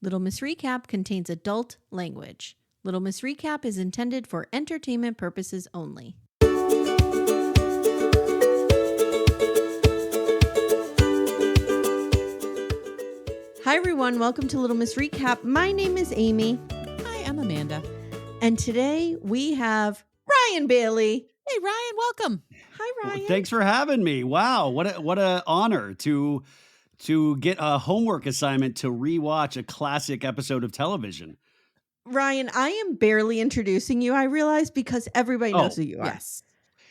Little Miss Recap contains adult language. Little Miss Recap is intended for entertainment purposes only. Hi, everyone. Welcome to Little Miss Recap. My name is Amy. Hi, I'm Amanda. And today we have Ryan Bailey. Hey, Ryan, welcome. Hi, Ryan. Well, thanks for having me. Wow, what a honor to get a homework assignment to rewatch a classic episode of television. Ryan, I am barely introducing you, I realize, because everybody knows who you are. Yes.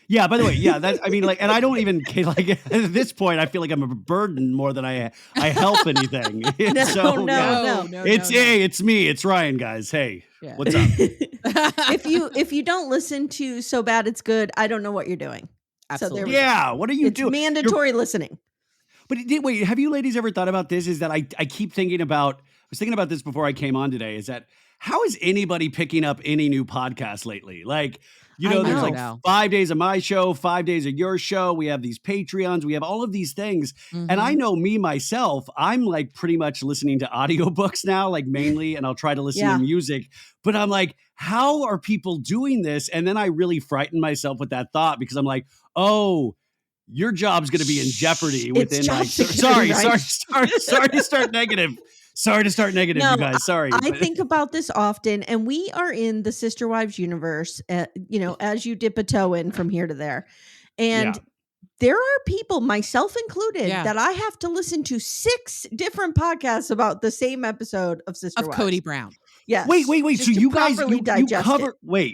Yeah, by the way, yeah, that's, I mean, like, and I don't even, like, at this point, I feel like I'm a burden more than I help anything. No. It's me, it's Ryan, guys. Hey, Yeah. what's up? If you don't listen to So Bad It's Good, I don't know what you're doing. Absolutely. So there we go. Yeah, what are you It's doing? mandatory listening. But wait, have you ladies ever thought about this? Is that I keep thinking about, I was thinking about this before I came on today, is that how is anybody picking up any new podcast lately? Like, you know, there's like 5 days of my show, 5 days of your show. We have these Patreons. We have all of these things. Mm-hmm. And I know me, myself, I'm like pretty much listening to audiobooks now, like mainly, and I'll try to listen to music. But I'm like, how are people doing this? And then I really frighten myself with that thought because I'm like, oh, your job's going to be in jeopardy within like, sorry to start negative. Sorry to start negative, you guys. Sorry. I think about this often, and we are in the Sister Wives universe, as you dip a toe in from here to there. And there are people, myself included, that I have to listen to 6 different podcasts about the same episode of Sister Wives. Cody Brown. Yes. Wait. So you guys,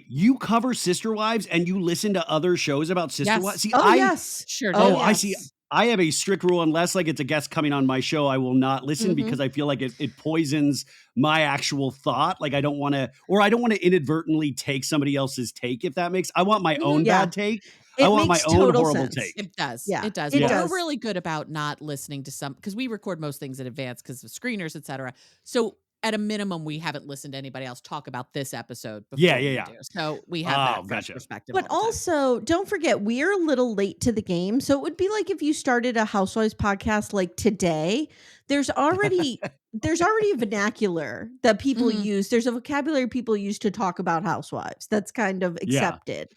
you cover Sister Wives and you listen to other shows about Sister Wives? See, yes. Sure. I see. I have a strict rule. Unless like it's a guest coming on my show, I will not listen because I feel like it poisons my actual thought. Like I don't want to inadvertently take somebody else's take. If that makes, I want my own bad take. I want my own horrible take. It does. Yeah, it does. We're really good about not listening to some, because we record most things in advance because of screeners, et cetera. So at a minimum, we haven't listened to anybody else talk about this episode before. Yeah. So we have that perspective. But also, don't forget, we're a little late to the game. So it would be like if you started a Housewives podcast like today, there's already a vernacular that people use. There's a vocabulary people use to talk about Housewives that's kind of accepted.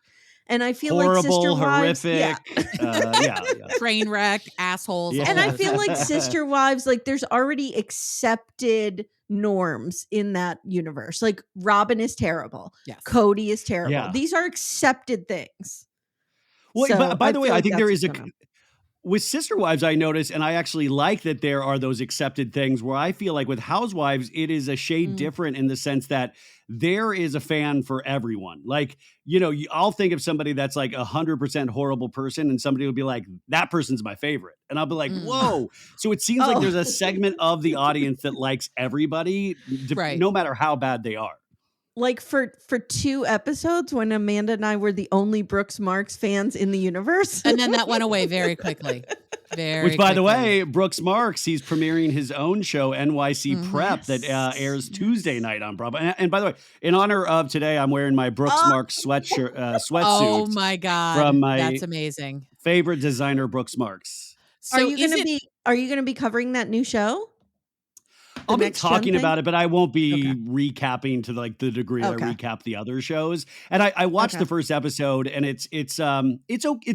And I feel horrible, like Sister Wives, horrific, train wreck, assholes. And I feel like Sister Wives, like there's already accepted norms in that universe. Like Robin is terrible. Yes. Cody is terrible. Yeah. These are accepted things. Well, So by the way, I think there is gonna... with Sister Wives, I notice, and I actually like that there are those accepted things where I feel like with Housewives, it is a shade different in the sense that there is a fan for everyone. Like, you know, I'll think of somebody that's like 100% horrible person and somebody will be like, that person's my favorite. And I'll be like, whoa. So it seems like there's a segment of the audience that likes everybody, no matter how bad they are. Like for 2 episodes when Amanda and I were the only Brooks Marks fans in the universe. And then that went away very quickly. Which, by the way, Brooks Marks, he's premiering his own show, NYC Prep, that airs Tuesday night on Bravo. And by the way, in honor of today, I'm wearing my Brooks Marks sweatsuit. Oh my God. From my That's amazing. favorite designer, Brooks Marks. So are you going to be covering that new show? I'll be talking about it, but I won't be recapping to like the degree that I recap the other shows. And I watched the first episode, and it's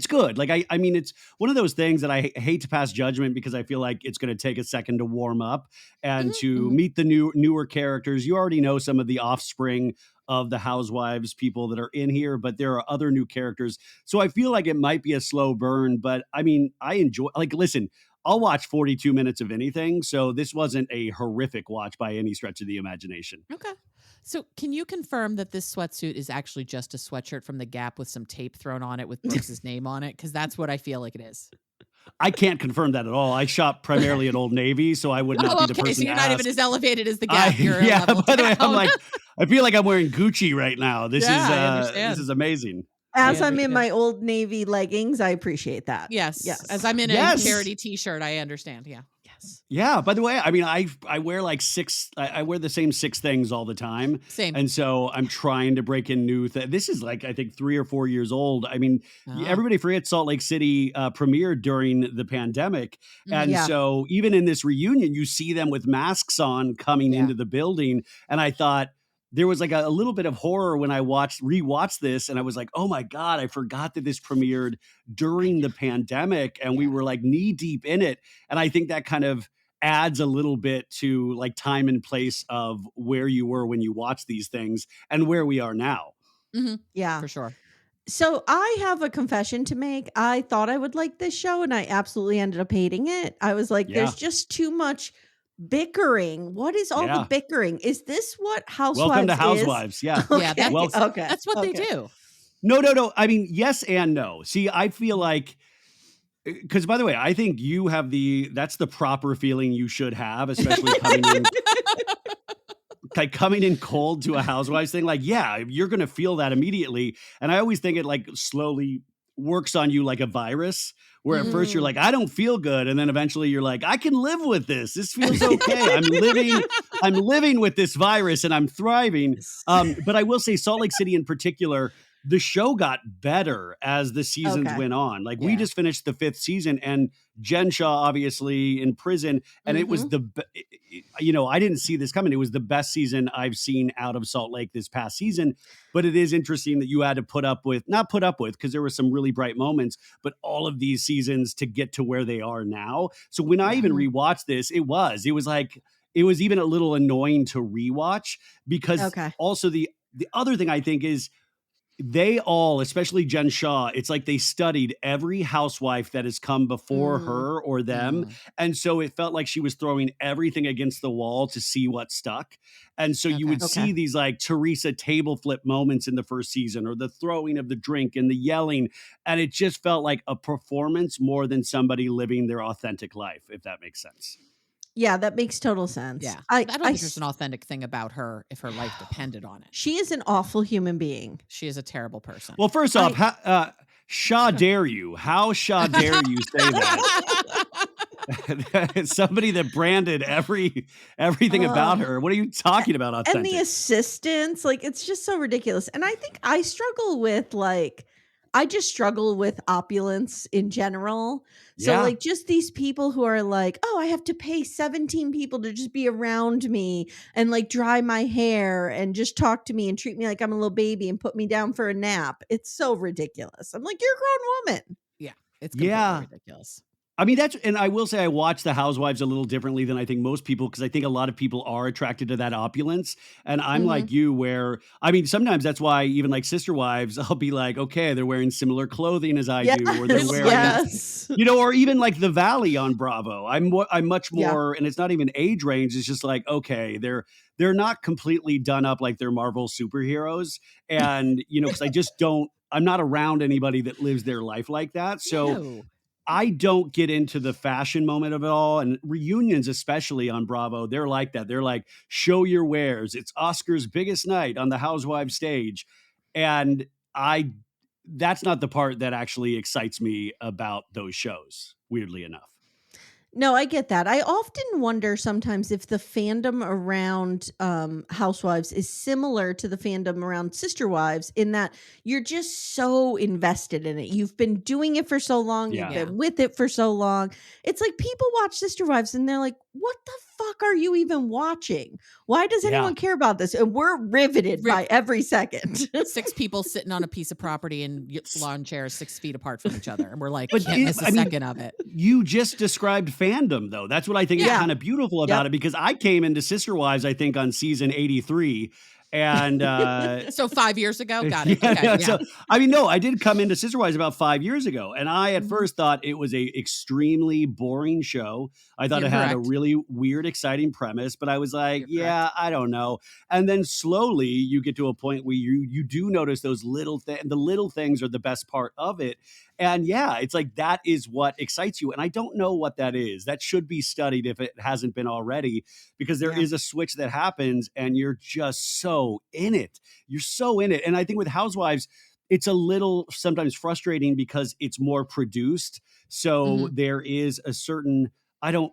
good. Like I mean, it's one of those things that I hate to pass judgment because I feel like it's going to take a second to warm up and to meet the newer characters. You already know some of the offspring of the Housewives people that are in here, but there are other new characters. So I feel like it might be a slow burn, but I mean, I enjoy, like, listen, I'll watch 42 minutes of anything. So this wasn't a horrific watch by any stretch of the imagination. Okay. So can you confirm that this sweatsuit is actually just a sweatshirt from the Gap with some tape thrown on it with Brooks's name on it? Because that's what I feel like it is. I can't confirm that at all. I shop primarily at Old Navy, so I would not be the person so you're to not ask. even as elevated as the Gap. By the way, I'm like, I feel like I'm wearing Gucci right now. This is amazing. As I'm in my Old Navy leggings, I appreciate that. Yes. As I'm in a charity t-shirt, I understand. Yeah. Yes. Yeah. By the way, I mean, I wear like I wear the same 6 things all the time. Same. And so I'm trying to break in new this is like, I think 3 or 4 years old. I mean, everybody forgets Salt Lake City premiered during the pandemic. And so even in this reunion, you see them with masks on coming into the building. And I thought, there was like a little bit of horror when I rewatched this, and I was like, oh my God, I forgot that this premiered during the pandemic and we were like knee deep in it. And I think that kind of adds a little bit to like time and place of where you were when you watched these things and where we are now. Mm-hmm. Yeah, for sure. So I have a confession to make. I thought I would like this show and I absolutely ended up hating it. I was like, there's just too much bickering. What is all the bickering? Is this what Housewives Welcome to is? Housewives. Yeah. Yeah. Okay. That's what they do. No. I mean, yes and no. See, I feel like, because by the way, I think you have that's the proper feeling you should have, especially coming in cold to a Housewives thing. Like, yeah, you're going to feel that immediately. And I always think it like slowly works on you like a virus, where at first you're like, I don't feel good. And then eventually you're like, I can live with this. This feels okay. I'm living with this virus and I'm thriving. But I will say Salt Lake City in particular, the show got better as the seasons went on. Like we just finished the 5th season and Jen Shaw obviously in prison. And it was I didn't see this coming. It was the best season I've seen out of Salt Lake this past season. But it is interesting that you had to not put up with, because there were some really bright moments, but all of these seasons to get to where they are now. So when I even rewatched this, it was even a little annoying to rewatch, because also the other thing I think is, they all, especially Jen Shaw, it's like they studied every housewife that has come before her or them. And so it felt like she was throwing everything against the wall to see what stuck. And so you would see these like Teresa table flip moments in the first season, or the throwing of the drink and the yelling. And it just felt like a performance more than somebody living their authentic life, if that makes sense. Yeah, that makes total sense. Yeah. I don't think there's an authentic thing about her if her life depended on it. She is an awful human being. She is a terrible person. Well, first off, shaw dare you? How shaw dare you say that? Somebody that branded everything about her. What are you talking about, authentic? And the assistants, like, it's just so ridiculous. And I think I struggle with opulence in general. So like just these people who are like, oh, I have to pay 17 people to just be around me and like dry my hair and just talk to me and treat me like I'm a little baby and put me down for a nap. It's so ridiculous. I'm like, you're a grown woman. Yeah. It's completely ridiculous. I mean, and I will say I watch the Housewives a little differently than I think most people, because I think a lot of people are attracted to that opulence. And I'm like you, where, I mean, sometimes that's why even like Sister Wives, I'll be like, okay, they're wearing similar clothing as I do, or they're wearing, or even like the Valley on Bravo. I'm much more, and it's not even age range. It's just like, okay, they're not completely done up like they're Marvel superheroes. And, because I'm not around anybody that lives their life like that. So I don't get into the fashion moment of it all. And reunions, especially on Bravo, they're like that. They're like, show your wares. It's Oscar's biggest night on the Housewives stage. And that's not the part that actually excites me about those shows, weirdly enough. No, I get that. I often wonder sometimes if the fandom around Housewives is similar to the fandom around Sister Wives, in that you're just so invested in it. You've been doing it for so long. You've been with it for so long. It's like people watch Sister Wives and they're like, what the fuck are you even watching? Why does anyone care about this? And we're riveted by every second. 6 people sitting on a piece of property in lawn chairs 6 feet apart from each other. And we're like, can't miss a second of it. You just described fandom, though. That's what I think is kind of beautiful about it, because I came into Sister Wives, I think, on season 83. And so 5 years ago, got it. So I mean, no, I did come into Sister Wives about 5 years ago, and I at first thought it was a extremely boring show. I thought it had a really weird, exciting premise, but I was like, I don't know. And then slowly you get to a point where you do notice those the little things are the best part of it. And it's like that is what excites you. And I don't know what that is. That should be studied if it hasn't been already, because there is a switch that happens and you're just so in it. You're so in it. And I think with Housewives, it's a little sometimes frustrating because it's more produced. So there is a certain, I don't,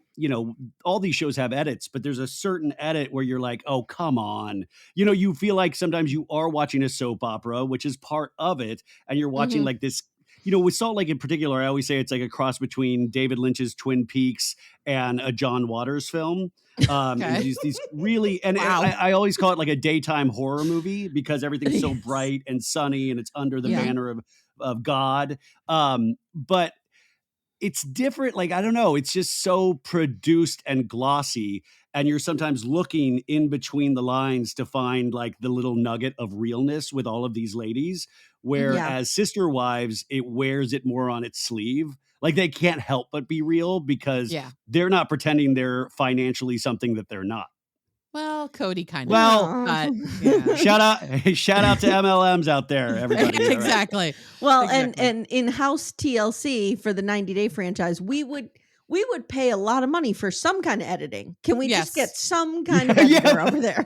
all these shows have edits, but there's a certain edit where you're like, oh, come on. You feel like sometimes you are watching a soap opera, which is part of it. And you're watching like this, with Salt Lake in particular, I always say it's like a cross between David Lynch's Twin Peaks and a John Waters film. Okay. These really, and Wow. I always call it like a daytime horror movie because everything's so bright and sunny and it's under the banner of God. But it's different. Like, I don't know. It's just so produced and glossy. And you're sometimes looking in between the lines to find like the little nugget of realness with all of these ladies. Whereas Sister Wives, it wears it more on its sleeve. Like they can't help but be real because they're not pretending they're financially something that they're not. Well, Cody kind of. Well, but, shout out to MLMs out there, everybody. Exactly. Right. Well, and in-house TLC for the 90-day franchise, we would pay a lot of money for some kind of editing. Can we just get some kind of editor over there?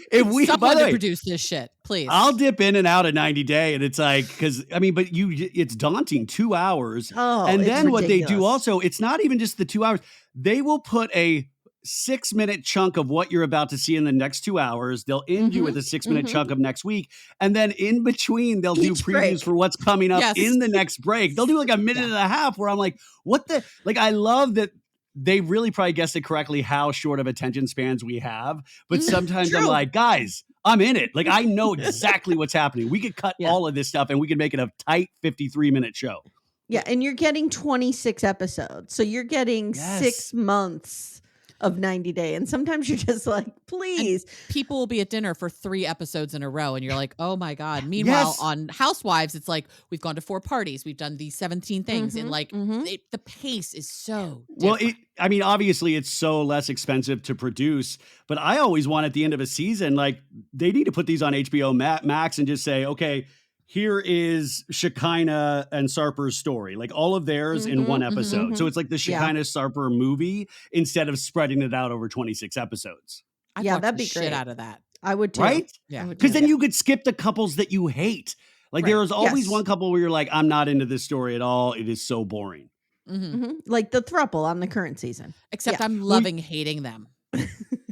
If we, someone to produce this shit, please. I'll dip in and out a 90-day, and it's like, because but it's daunting, 2 hours. Oh, and then what they ridiculous. do also, it's not even just the 2 hours. They will put a 6-minute chunk of what you're about to see in the next 2 hours. They'll end you with a 6-minute chunk of next week. And then in between, they'll do previews for what's coming up in the next break. They'll do like a minute and a half where I'm like, what the, like, I love that they really probably guessed it correctly how short of attention spans we have. But sometimes I'm like, guys, I'm in it. Like, I know exactly what's happening. We could cut all of this stuff and we could make it a tight 53-minute show. Yeah. And you're getting 26 episodes. So you're getting 6 months of 90-day. And sometimes you're just like, please. And people will be at dinner for 3 episodes in a row. And you're like, oh my God. Meanwhile, on Housewives, it's like, we've gone to 4 parties. We've done these 17 things. And like, the pace is so different. Well, obviously it's so less expensive to produce, but I always want at the end of a season, like they need to put these on HBO Max and just say, okay, here is Shekinah and Sarper's story, like all of theirs in one episode. So it's like the Shekinah Sarper movie instead of spreading it out over 26 episodes. I'd watch that'd be great. Shit out of that. I would too. Right? Yeah. Because then you could skip the couples that you hate. Like there is always one couple where you're like, I'm not into this story at all. It is so boring. Like the throuple on the current season. Except I'm loving hating them.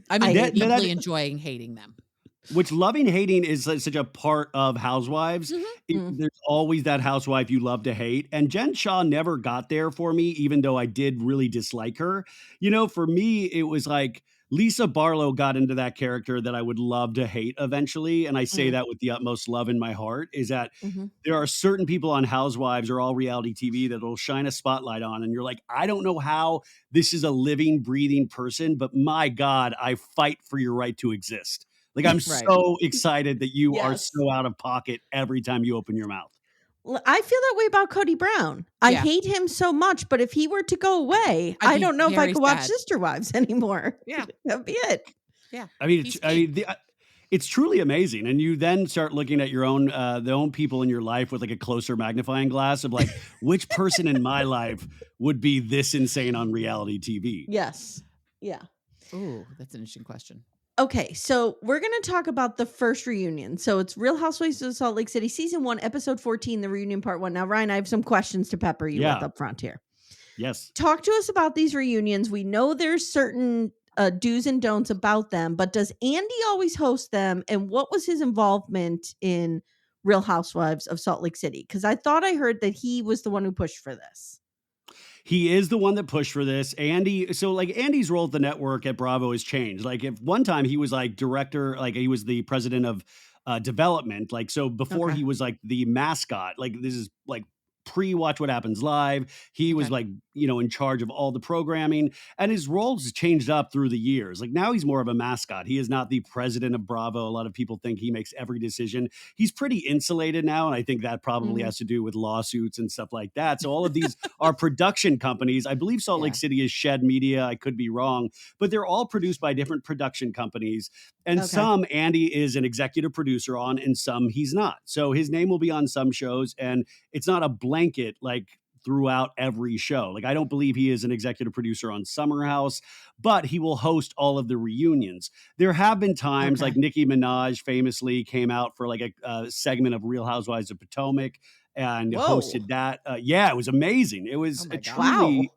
I mean, deeply enjoying hating them. Which loving hating is such a part of Housewives. There's always that housewife you love to hate. And Jen Shaw never got there for me, even though I did really dislike her. For me, it was like Lisa Barlow got into that character that I would love to hate eventually. And I say that with the utmost love in my heart, is that there are certain people on Housewives or all reality TV that will shine a spotlight on. And you're like, I don't know how this is a living, breathing person, but my God, I fight for your right to exist. Like, I'm so excited that you are so out of pocket every time you open your mouth. I feel that way about Cody Brown. I hate him so much, but if he were to go away, I don't know if I could watch Sister Wives anymore. Yeah. That'd be it. Yeah. It's truly amazing. And you then start looking at your own, the own people in your life with like a closer magnifying glass of like, which person in my life would be this insane on reality TV? Yes. Yeah. Ooh, that's an interesting question. Okay, so we're going to talk about the first reunion. So it's Real Housewives of Salt Lake City, season 1, episode 14, the reunion part 1. Now, Ryan, I have some questions to pepper you with up front here. Yes. Talk to us about these reunions. We know there's certain do's and don'ts about them, but does Andy always host them? And what was his involvement in Real Housewives of Salt Lake City? Because I thought I heard that he was the one who pushed for this. He is the one that pushed for this. Andy's role at the network at Bravo has changed. Like if one time he was like director, like he was the president of development. Like, so before he was like the mascot, like this is like pre-Watch What Happens Live. He was like, in charge of all the programming, and his roles changed up through the years. Like now he's more of a mascot. He is not the president of Bravo. A lot of people think he makes every decision. He's pretty insulated now. And I think that probably has to do with lawsuits and stuff like that. So all of these are production companies. I believe Salt Lake City is Shed Media. I could be wrong, but they're all produced by different production companies. And some Andy is an executive producer on, and some he's not. So his name will be on some shows, and it's not a blanket like throughout every show. Like I don't believe he is an executive producer on Summer House, but he will host all of the reunions. There have been times like Nicki Minaj famously came out for like a segment of Real Housewives of Potomac and hosted that. It was amazing. It was truly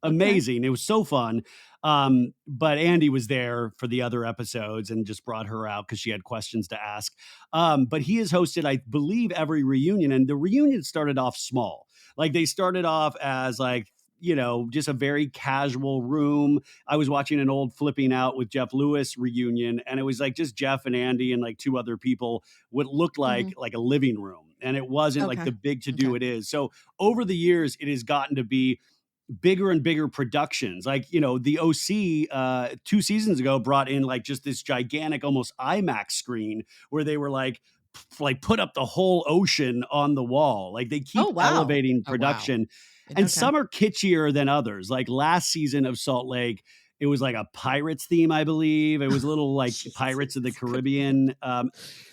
amazing. It was so fun. But Andy was there for the other episodes and just brought her out because she had questions to ask. But he has hosted, I believe, every reunion, and the reunion started off small. Like they started off as like, just a very casual room. I was watching an old Flipping Out with Jeff Lewis reunion, and it was like just Jeff and Andy and like two other people, what looked like a living room. And it wasn't like the big to do it is. So over the years, it has gotten to be bigger and bigger productions. Like, the OC 2 seasons ago brought in like just this gigantic, almost IMAX screen where they were like put up the whole ocean on the wall. Like they keep elevating production. Wow. And some are kitschier than others. Like last season of Salt Lake, it was like a Pirates theme, I believe. It was a little like Pirates of the Caribbean.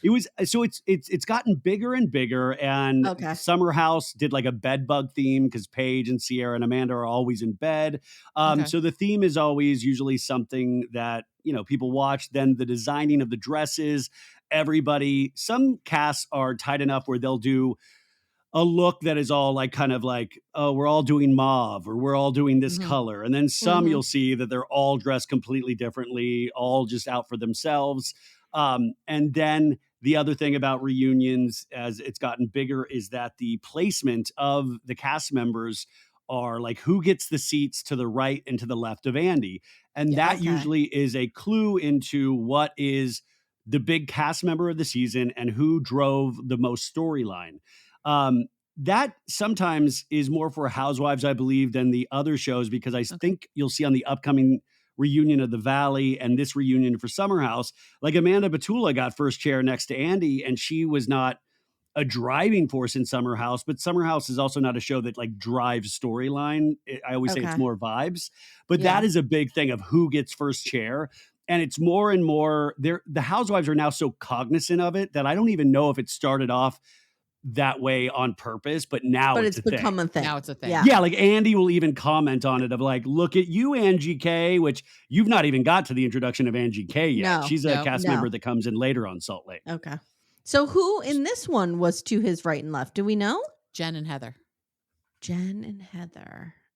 It's gotten bigger and bigger. And Summer House did like a bed bug theme because Paige and Sierra and Amanda are always in bed. So the theme is always usually something that, people watch. Then the designing of the dresses, some casts are tight enough where they'll do a look that is all like kind of like, oh, we're all doing mauve or we're all doing this color. And then some you'll see that they're all dressed completely differently, all just out for themselves. And then the other thing about reunions as it's gotten bigger is that the placement of the cast members are like who gets the seats to the right and to the left of Andy. And that usually is a clue into what is the big cast member of the season and who drove the most storyline. That sometimes is more for Housewives, I believe, than the other shows, because I think you'll see on the upcoming reunion of the Valley and this reunion for Summer House, like Amanda Batula got first chair next to Andy, and she was not a driving force in Summer House, but Summer House is also not a show that like drives storyline. I always say it's more vibes, but that is a big thing of who gets first chair. And it's more and more the Housewives are now so cognizant of it that I don't even know if it started off that way on purpose, but now it's become a thing. Now it's a thing. Yeah, like Andy will even comment on it of like, look at you, Angie K, which you've not even got to the introduction of Angie K yet. No, she's a cast member that comes in later on Salt Lake. Okay. So who in this one was to his right and left? Do we know? Jen and Heather.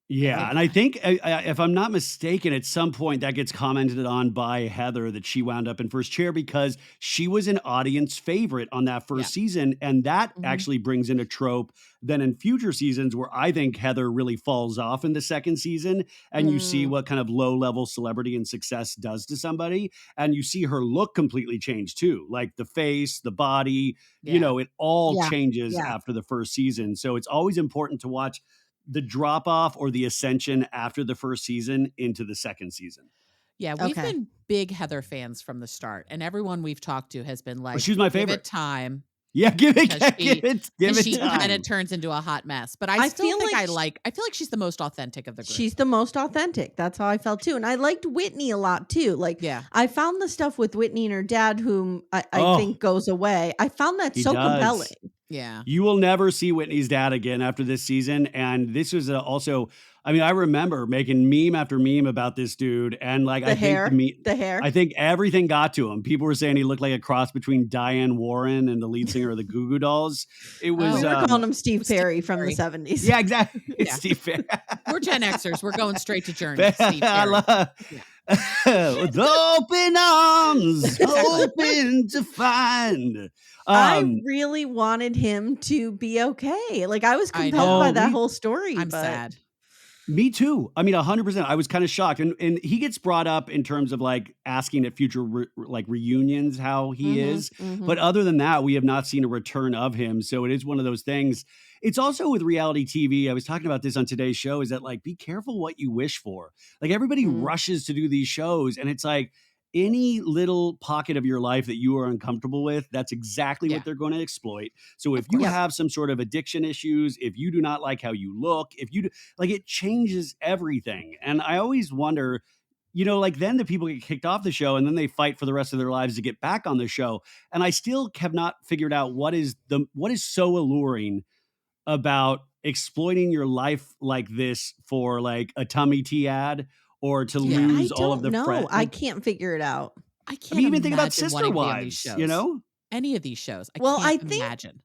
Yeah, and I think, if I'm not mistaken, at some point that gets commented on by Heather that she wound up in first chair because she was an audience favorite on that first season, and that actually brings in a trope then in future seasons where I think Heather really falls off in the second season, and you see what kind of low-level celebrity and success does to somebody, and you see her look completely change too, like the face, the body, it all changes after the first season. So it's always important to watch the drop off or the ascension after the first season into the second season. Yeah, we've been big Heather fans from the start, and everyone we've talked to has been like, she's my favorite. Give it time. Yeah, give it time. She kind of turns into a hot mess, but I still think I feel like she's the most authentic of the group. She's the most authentic. That's how I felt too. And I liked Whitney a lot too. Like, I found the stuff with Whitney and her dad, whom I think goes away. I found that compelling. Yeah. You will never see Whitney's dad again after this season. And this was also, I mean, I remember making meme after meme about this dude. And like, the hair. I think everything got to him. People were saying he looked like a cross between Diane Warren and the lead singer of the Goo Goo Dolls. It was. We were calling him Steve Perry from the 70s. Yeah, exactly. It's Steve Perry. We're Gen Xers. We're going straight to Journey. Steve Perry. With open arms, open to find. I really wanted him to be okay. Like I was compelled by that whole story. I'm sad. Me too. I mean, 100%. I was kind of shocked, and he gets brought up in terms of like asking at future reunions how he is. But other than that, we have not seen a return of him. So it is one of those things. It's also with reality TV. I was talking about this on today's show. Is that like be careful what you wish for? Like everybody rushes to do these shows, and it's like any little pocket of your life that you are uncomfortable with, that's exactly what they're going to exploit. So if you have some sort of addiction issues, if you do not like how you look, if you do, like it changes everything. And I always wonder, like then the people get kicked off the show and then they fight for the rest of their lives to get back on the show. And I still have not figured out what is so alluring about exploiting your life like this for like a tummy tea ad or to lose all of the friends. I can't figure it out. I can't even think about Sister Wives, any of these shows. I think imagine.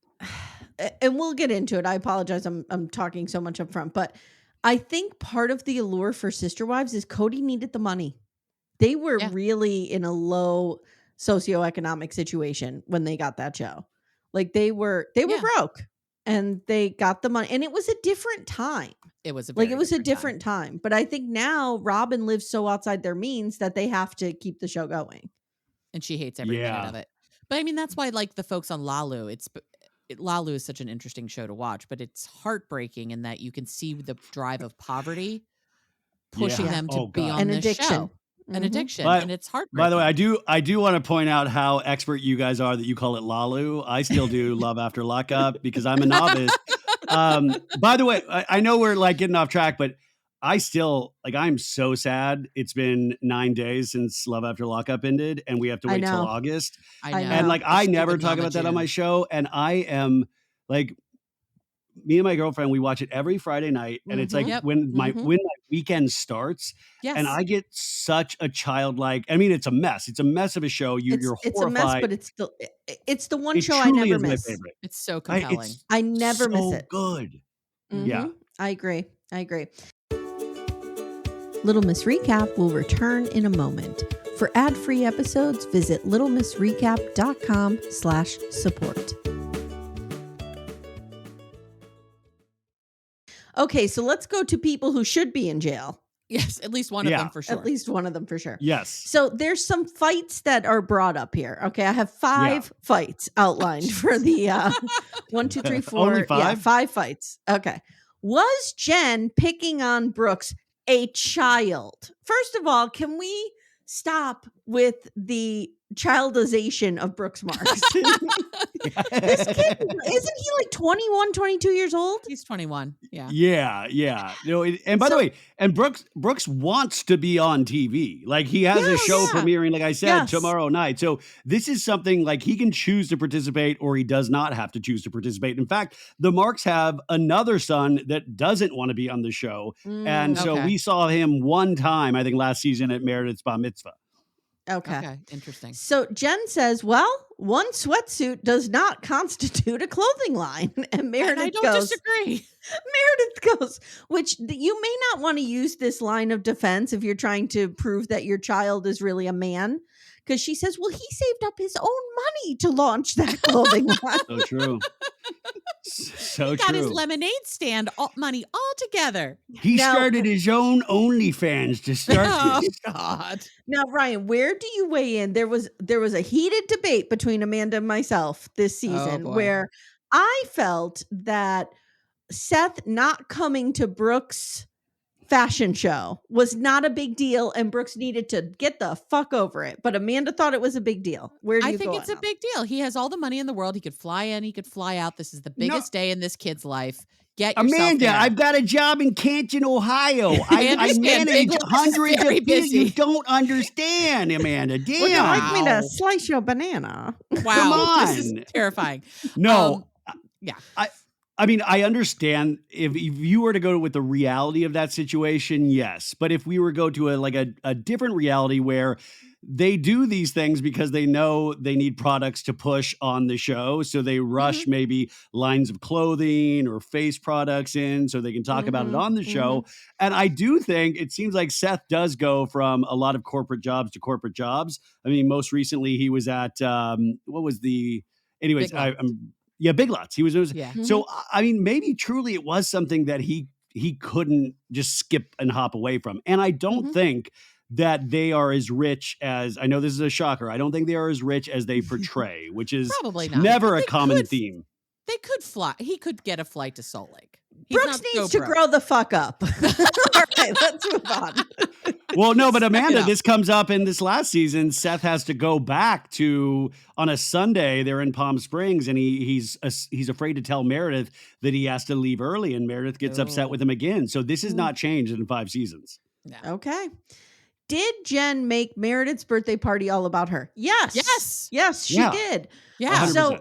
And we'll get into it. I apologize. I'm talking so much up front, but I think part of the allure for Sister Wives is Cody needed the money. They were really in a low socioeconomic situation when they got that show. Like they were broke and they got the money, and it was a different time. It was a different time. But I think now Robin lives so outside their means that they have to keep the show going. And she hates every minute of it. But I mean, that's why like the folks on Lalu, Lalu is such an interesting show to watch, but it's heartbreaking in that you can see the drive of poverty pushing them to be on this show. An addiction, and it's heartbreaking. By the way, I do want to point out how expert you guys are that you call it Lalu. I still do Love After Lockup because I'm a novice. By the way, I know we're like getting off track, but I still I'm so sad. It's been 9 days since Love After Lockup ended, and we have to wait till August. I know. And like I never talk about that on my show, and I am like. Me and my girlfriend, we watch it every Friday night, and it's like when my weekend starts, and I get such a childlike. I mean, it's a mess. It's a mess of a show. You're horrified. It's a mess, but it's the one show I never miss. My favorite. It's so compelling. I never miss it. Good. Yeah, I agree. Little Miss Recap will return in a moment. For ad-free episodes, visit littlemissrecap.com/support. Okay, so let's go to people who should be in jail. Yes, at least one of them for sure. At least one of them for sure. Yes. So there's some fights that are brought up here. Okay, I have 5 fights outlined for the 1, 2, 3, 4. Only 5? Yeah, 5 fights. Okay. Was Jen picking on Brooks a child? First of all, can we stop with the childization of Brooks Marks? This kid, isn't he like 21, 22 years old? He's 21. Yeah. Yeah. And by the way, and Brooks wants to be on TV. Like he has a show premiering, like I said, tomorrow night. So this is something like he can choose to participate or he does not have to choose to participate. In fact, the Marks have another son that doesn't want to be on the show. And so we saw him one time, I think last season at Meredith's bar mitzvah. Okay. Interesting. So Jen says, well, one sweatsuit does not constitute a clothing line. And Meredith disagree. Meredith goes, which you may not want to use this line of defense if you're trying to prove that your child is really a man. Because she says, well, he saved up his own money to launch that clothing line. So true. So he got his lemonade stand money all together. He started his own OnlyFans to start this. God. Now, Ryan, where do you weigh in? There was a heated debate between Amanda and myself this season where I felt that Seth not coming to Brooks' fashion show was not a big deal, and Brooks needed to get the fuck over it. But Amanda thought it was a big deal. Where do you go? I think it's a big deal. He has all the money in the world. He could fly in. He could fly out. This is the biggest day in this kid's life. Get yourself Amanda, there. I've got a job in Canton, Ohio. I manage hundreds of people. You don't understand, Amanda. Damn. Would you like me to slice your banana? Wow. Come on. This is terrifying. No. Yeah. I mean, I understand if you were to go with the reality of that situation, yes. But if we were to go to a different reality where they do these things because they know they need products to push on the show. So they rush maybe lines of clothing or face products in so they can talk about it on the show. And I do think it seems like Seth does go from a lot of corporate jobs to corporate jobs. I mean, most recently he was at, what was the, anyways, Big Lots. He was so I mean, maybe truly it was something that he couldn't just skip and hop away from. And I don't think that they are as rich as, I know this is a shocker, I don't think they are as rich as they portray, which is probably not. Never a common theme. They could fly. He could get a flight to Salt Lake. Brooks needs to grow the fuck up. All right, let's move on. Well, no, but Amanda, this comes up in this last season. Seth has to go back to, on a Sunday, they're in Palm Springs, and he's afraid to tell Meredith that he has to leave early, and Meredith gets upset with him again. So this has not changed in 5 seasons. No. Okay. Did Jen make Meredith's birthday party all about her? Yes. Yes, she did. Yeah. 100%. So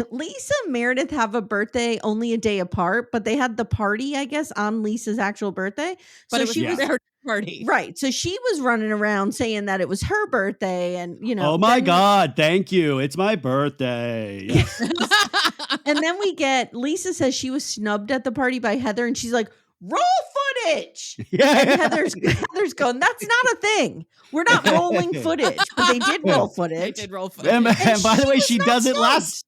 Lisa and Meredith have a birthday only a day apart, but they had the party, I guess, on Lisa's actual birthday. But so it was she was their party. Right. So she was running around saying that it was her birthday, and oh my God, thank you. It's my birthday. Yes. And then we get Lisa says she was snubbed at the party by Heather, and she's like, roll footage. Yeah. And Heather's going, that's not a thing. We're not rolling footage, but they did roll footage. They did roll footage. And by the way, she does it psyched. last.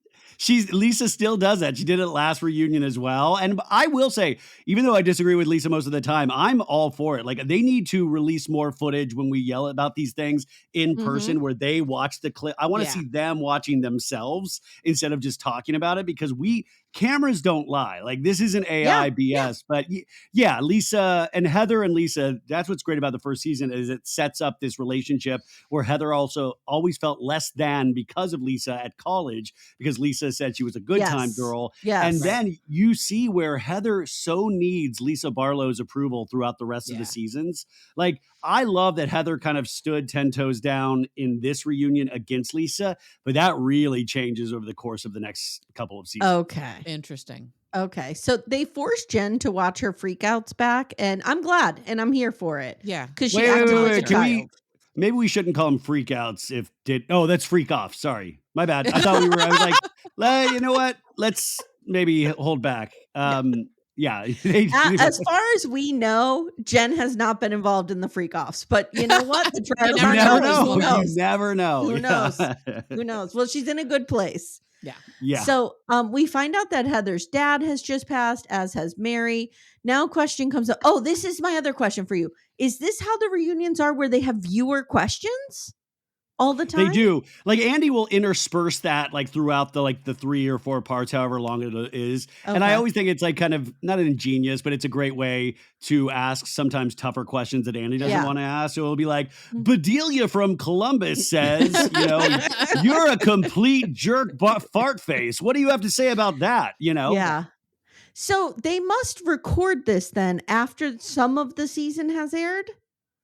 Lisa still does that. She did it last reunion as well. And I will say, even though I disagree with Lisa most of the time, I'm all for it. Like, they need to release more footage when we yell about these things in person, where they watch the clip. I want to see them watching themselves instead of just talking about it, because cameras don't lie. Like, this isn't AI BS, but yeah, Lisa and Heather and Lisa, that's what's great about the first season, is it sets up this relationship where Heather also always felt less than because of Lisa at college, because Lisa said she was a good time girl. And then you see where Heather so needs Lisa Barlow's approval throughout the rest of the seasons. Like, I love that Heather kind of stood 10 toes down in this reunion against Lisa, but that really changes over the course of the next couple of seasons. Okay. Interesting. Okay. So they forced Jen to watch her freakouts back, and I'm glad, and I'm here for it. Yeah. Because she acted like a child. Maybe we shouldn't call them freakouts. That's freak off. Sorry. My bad. I was like, you know what? Let's maybe hold back. Yeah. As far as we know, Jen has not been involved in the freak offs, but you know what? You never know. You never know. Who knows? Who knows? Well, she's in a good place. Yeah. Yeah. So we find out that Heather's dad has just passed, as has Mary. Now question comes up. Oh, this is my other question for you. Is this how the reunions are, where they have viewer questions all the time? They do. Like, Andy will intersperse that like throughout the 3 or 4 parts, however long it is. Okay. And I always think it's like kind of not ingenious, but it's a great way to ask sometimes tougher questions that Andy doesn't want to ask. So it'll be like, Bedelia from Columbus says, you're a complete jerk fart face. What do you have to say about that? Yeah. So they must record this then after some of the season has aired?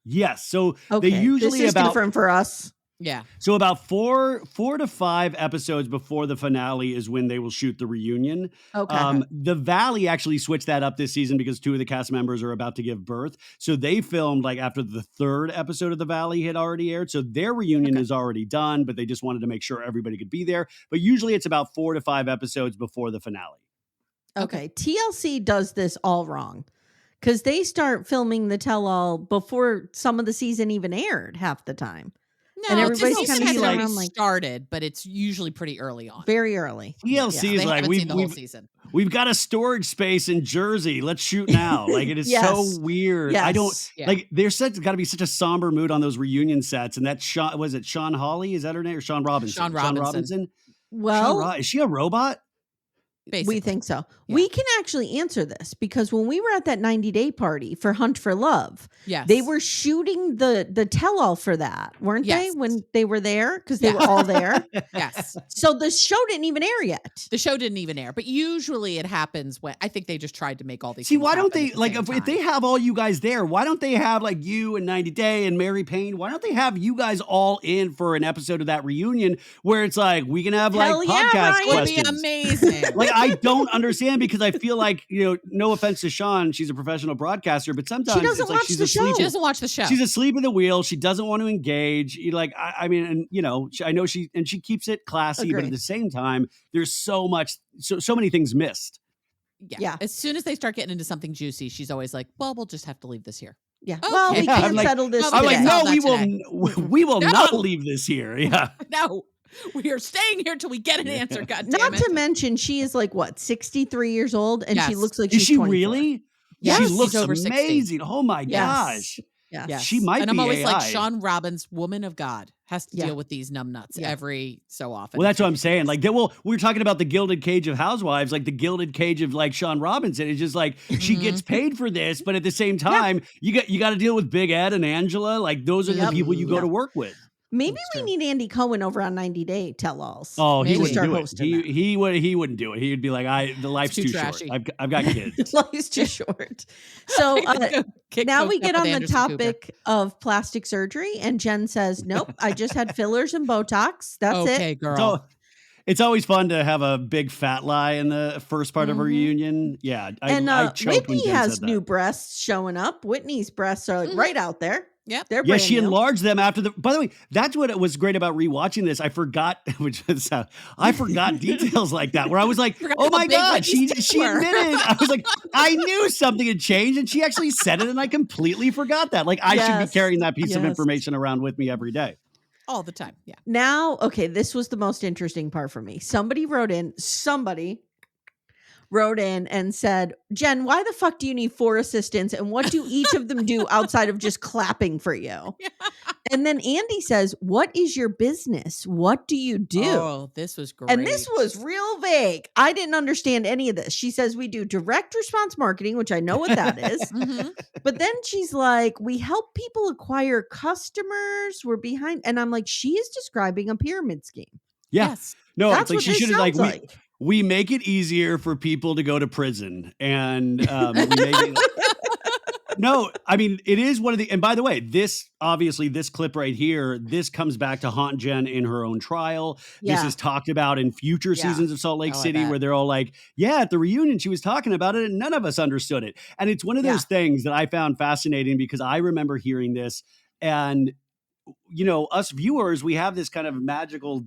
Yes. So they usually this is different for us. Yeah. So about 4 to 5 episodes before the finale is when they will shoot the reunion. Okay. The Valley actually switched that up this season because 2 of the cast members are about to give birth. So they filmed like after the 3rd episode of the Valley had already aired. So their reunion is already done, but they just wanted to make sure everybody could be there. But usually it's about 4 to 5 episodes before the finale. Okay. TLC does this all wrong, because they start filming the tell-all before some of the season even aired half the time. No, and everybody's kind of like started, but it's usually pretty early on. Very early. TLC is like, we've got a storage space in Jersey. Let's shoot now. Like, it is so weird. Yes. I don't like. There's got to be such a somber mood on those reunion sets. And that's Sean Hawley? Is that her name? Or Sean Robinson? Sean Robinson. Well, is she a robot? Basically. We think so. Yeah. We can actually answer this because when we were at that 90-day party for Hunt for Love, they were shooting the tell-all for that, weren't they? When they were there, because they were all there. Yes. So the show didn't even air yet. The show didn't even air, but usually it happens when I think they just tried to make all these. See, why don't they like if they have all you guys there? Why don't they have like you and 90 Day and Mary Payne? Why don't they have you guys all in for an episode of that reunion where it's like we can have like podcast questions? Would be amazing. Like, I don't understand, because I feel like, no offense to Sean, she's a professional broadcaster, but sometimes she doesn't watch the show. She doesn't watch the show. She's asleep at the wheel. She doesn't want to engage. I mean, and I know she keeps it classy, but at the same time, there's so many things missed. Yeah. As soon as they start getting into something juicy, she's always like, well, we'll just have to leave this here. Yeah. Okay. Well, we can't settle this. I'm like, no, we will not leave this here. Yeah. No. We are staying here till we get an answer. God damn Not to mention, she is like 63 years old, and she looks like she's 24. Really? Yes. She looks over amazing. 60. Oh my gosh. Yes. She might be. And I'm always AI. like, Sean Robbins, woman of God, has to deal with these numbnuts every so often. Well, that's what I'm saying. Like, we're talking about the gilded cage of Housewives, like the gilded cage of like Sean Robinson. It's just like she gets paid for this, but at the same time, you got to deal with Big Ed and Angela. Like, those are the people you go to work with. Maybe we need Andy Cohen over on 90 Day tell-alls. Oh, he wouldn't do it. He wouldn't do it. He'd be like, the life's too short. I've got kids. Life's too short. So now we get on the topic of plastic surgery, and Jen says, nope, I just had fillers and Botox. That's it. Okay, girl. It's always fun to have a big fat lie in the first part of a reunion. Yeah. I choked Whitney has new breasts showing up. Whitney's breasts are like right out there. Yep. They're Yeah, brand she new. enlarged them after the. By the way, that's what was great about rewatching this. I forgot, I forgot details like that. Where I was like, Forgot "Oh how my big god, Whitney's tits she were. admitted." I was like, "I knew something had changed," and she actually said it, and I completely forgot that. Like, I should be carrying that piece of information around with me every day, all the time. Yeah. Now, okay, this was the most interesting part for me. Somebody wrote in and said, Jen, why the fuck do you need 4 assistants? And what do each of them do outside of just clapping for you? And then Andy says, what is your business? What do you do? Oh, this was great. And this was real vague. I didn't understand any of this. She says we do direct response marketing, which I know what that is. Mm-hmm. But then she's like, we help people acquire customers. We're behind. And I'm like, she is describing a pyramid scheme. Yeah. Yes. No, That's it's like what she this should have sounds like, like. we make it easier for people to go to prison, and we make it. No, I mean, it is one of the, and by the way, this clip right here, this comes back to haunt Jen in her own trial. Yeah. This is talked about in future seasons of Salt Lake City, where they're all like, yeah, at the reunion, she was talking about it and none of us understood it. And it's one of those things that I found fascinating because I remember hearing this, and you know, us viewers, we have this kind of magical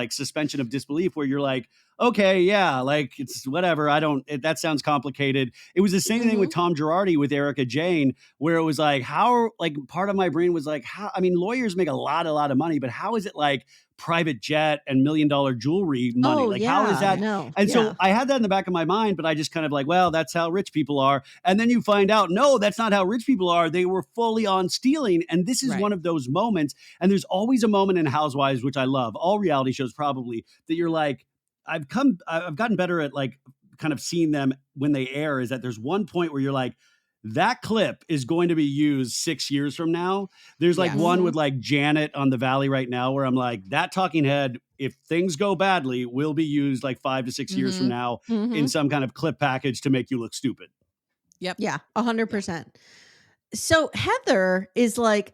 suspension of disbelief where you're like, okay, yeah, like it's whatever. That sounds complicated. It was the same thing with Tom Girardi with Erica Jane, where it was like, part of my brain was like, lawyers make a lot of money, but how is it like private jet and $1 million jewelry money? How is that? No. And so I had that in the back of my mind, but I just kind of like, well, that's how rich people are. And then you find out, no, that's not how rich people are. They were fully on stealing. And this is one of those moments. And there's always a moment in Housewives, which I love, all reality shows probably, that you're like, I've gotten better at like kind of seeing them when they air, is that there's one point where you're like, that clip is going to be used 6 years from now. There's like one with like Janet on the Valley right now where I'm like, that talking head, if things go badly, will be used like 5 to 6 years from now in some kind of clip package to make you look stupid. Yep. Yeah, 100%. So Heather is like,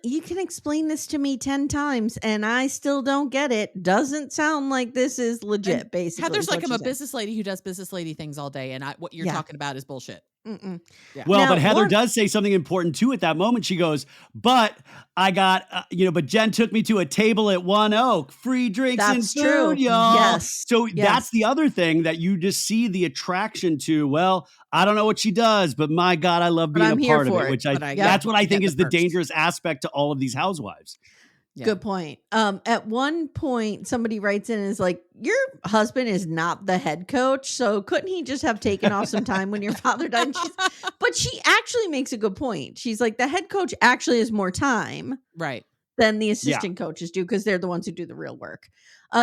you can explain this to me 10 times and I still don't get it. Doesn't sound like this is legit, and basically. Heather's like, I'm a business lady who does business lady things all day. And what you're talking about is bullshit. Yeah. Well, now, but Heather does say something important too at that moment. She goes, but I got, but Jen took me to a table at One Oak, free drinks and food, y'all. Yes. So that's the other thing that you just see the attraction to. Well, I don't know what she does, but my God, I love being a part of it, which that's what I think is the dangerous aspect to all of these housewives. Yeah. Good point. At one point, somebody writes in and is like, your husband is not the head coach, so couldn't he just have taken off some time when your father died? But she actually makes a good point. She's like, the head coach actually has more time. Right. Than the assistant coaches do, because they're the ones who do the real work.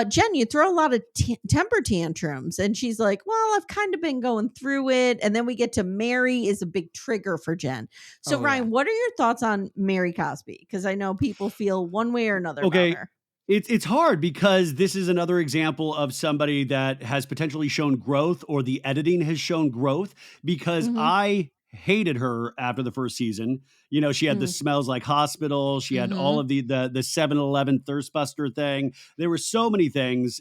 Jen, you throw a lot of temper tantrums. And she's like, well, I've kind of been going through it. And then we get to Mary is a big trigger for Jen. So Ryan, what are your thoughts on Mary Cosby? Because I know people feel one way or another about her. It's hard because this is another example of somebody that has potentially shown growth, or the editing has shown growth, because I hated her after the first season. You know, she had the Smells Like Hospital. She had all of the 7-Eleven thirst buster thing. There were so many things,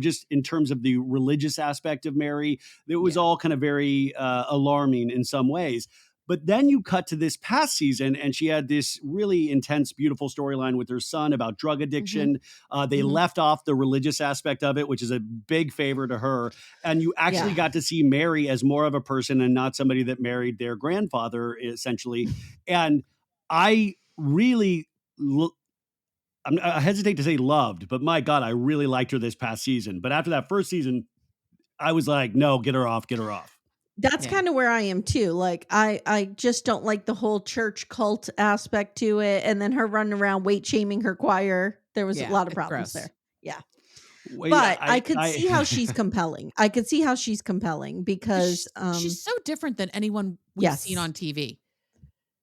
just in terms of the religious aspect of Mary, it was all kind of very alarming in some ways. But then you cut to this past season, and she had this really intense, beautiful storyline with her son about drug addiction. They left off the religious aspect of it, which is a big favor to her. And you actually got to see Mary as more of a person and not somebody that married their grandfather, essentially. And I really, I hesitate to say loved, but my God, I really liked her this past season. But after that first season, I was like, no, get her off, get her off. That's kind of where I am too. Like I just don't like the whole church cult aspect to it. And then her running around weight shaming her choir. There was a lot of problems there. Yeah. But I could see how she's compelling. I could see how she's compelling because she's so different than anyone we've seen on TV.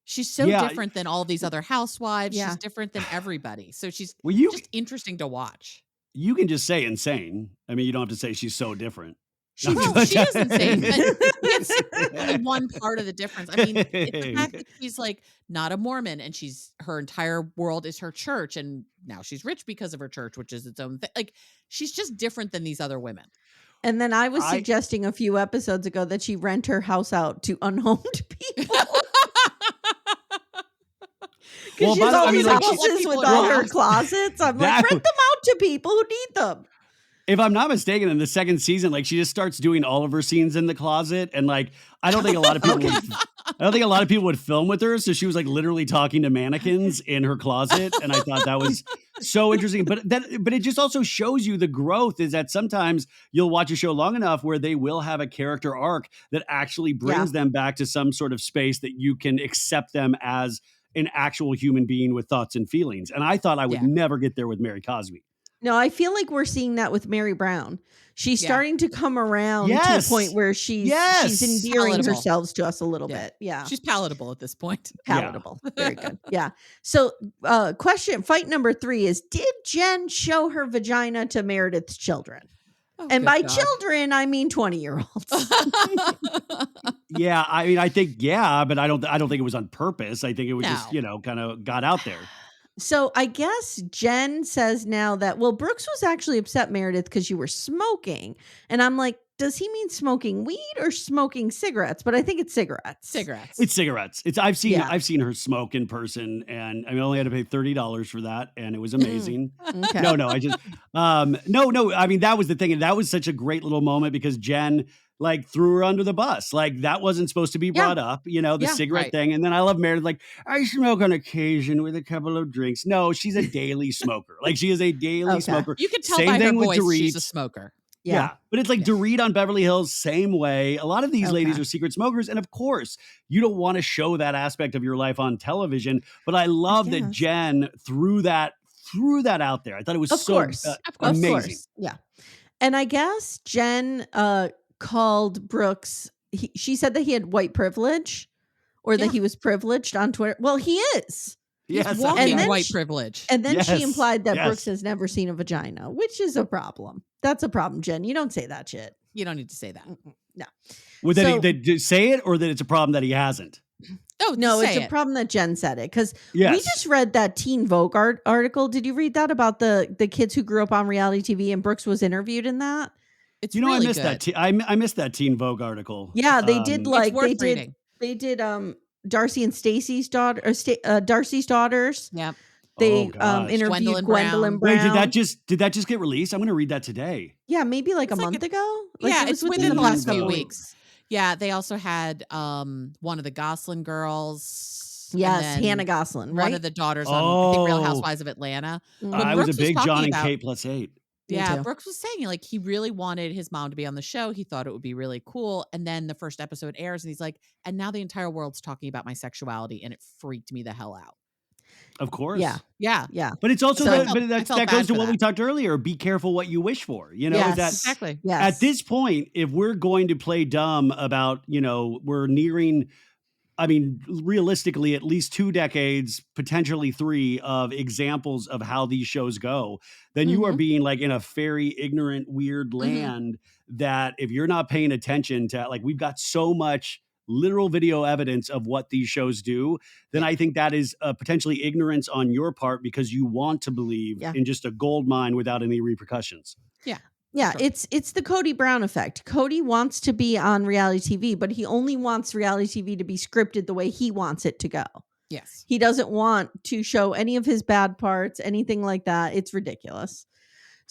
She's so different than all these other housewives. She's different than everybody. So she's just interesting to watch. You can just say insane. I mean, you don't have to say she's so different. She is insane, but it's only one part of the difference. I mean, it's the fact that she's like not a Mormon, and her entire world is her church, and now she's rich because of her church, which is its own thing. Like, she's just different than these other women. And then I was suggesting a few episodes ago that she rent her house out to unhomed people. Because she has all these like, houses with all her closets. I'm like, rent them out to people who need them. If I'm not mistaken, in the second season, like she just starts doing all of her scenes in the closet, and like I don't think a lot of people would film with her. So she was like literally talking to mannequins in her closet, and I thought that was so interesting. But it just also shows you the growth is that sometimes you'll watch a show long enough where they will have a character arc that actually brings them back to some sort of space that you can accept them as an actual human being with thoughts and feelings. And I thought I would never get there with Mary Cosby. No, I feel like we're seeing that with Mary Brown. She's starting to come around to the point where she's endearing herself to us a little bit. Yeah. She's palatable at this point. Palatable. Very good. Yeah. So fight number 3 is, did Jen show her vagina to Meredith's children? Oh, and by children, I mean 20-year-olds. Yeah, I mean, I think, but I don't think it was on purpose. I think it was just, kind of got out there. So I guess Jen says now that, well, Brooks was actually upset, Meredith, because you were smoking. And I'm like, does he mean smoking weed or smoking cigarettes? But I think it's cigarettes. It's cigarettes. I've seen her smoke in person, and I only had to pay $30 for that, and it was amazing. Okay. No, I just no. I mean, that was the thing, and that was such a great little moment because Jen like threw her under the bus. Like that wasn't supposed to be brought up, the cigarette thing. And then I love Meredith, like, I smoke on occasion with a couple of drinks. No, she's a daily smoker. Like she is a daily smoker. You can tell by her voice she's a smoker. Yeah. But it's like Dorit on Beverly Hills, same way. A lot of these ladies are secret smokers. And of course, you don't want to show that aspect of your life on television. But I love that Jen threw that out there. I thought it was amazing. Of course. Yeah. And I guess Jen called Brooks. She said that he had white privilege or that he was privileged on Twitter. Well, he is. Yes, walking white privilege. And then she implied that Brooks has never seen a vagina, which is a problem. That's a problem, Jen. You don't say that shit. You don't need to say that. No. Well, that say it, or that it's a problem that he hasn't? Oh, no, it's a problem that Jen said it. Because we just read that Teen Vogue article. Did you read that about the kids who grew up on reality TV, and Brooks was interviewed in that? It's really I missed good. that. I missed that Teen Vogue article. Yeah, they did they did Darcy and Stacey's daughter, Darcy's daughters. Yeah. They interviewed Gwendolyn Brown. Wait, did that just get released? I'm going to read that today. Yeah, maybe like a month ago. Like it's within the last few weeks. Yeah, they also had one of the Gosselin girls. Yes, Hannah Gosselin, right? One of the daughters on I think Real Housewives of Atlanta. I was a big John and Kate +8. Yeah, Brooks was saying like he really wanted his mom to be on the show. He thought it would be really cool. And then the first episode airs and he's like, and now the entire world's talking about my sexuality, and it freaked me the hell out. Of course. Yeah. But it's also that goes to what we talked earlier. Be careful what you wish for. Exactly. Yes. At this point, if we're going to play dumb about, we're nearing, I mean, realistically, at least 2 decades, potentially 3 of examples of how these shows go, then you are being like in a very ignorant, weird land that if you're not paying attention to, like, we've got so much literal video evidence of what these shows do, then I think that is potentially ignorance on your part because you want to believe in just a gold mine without any repercussions. Yeah, sure. It's the Cody Brown effect. Cody wants to be on reality TV, but he only wants reality TV to be scripted the way he wants it to go. Yes. He doesn't want to show any of his bad parts, anything like that. It's ridiculous.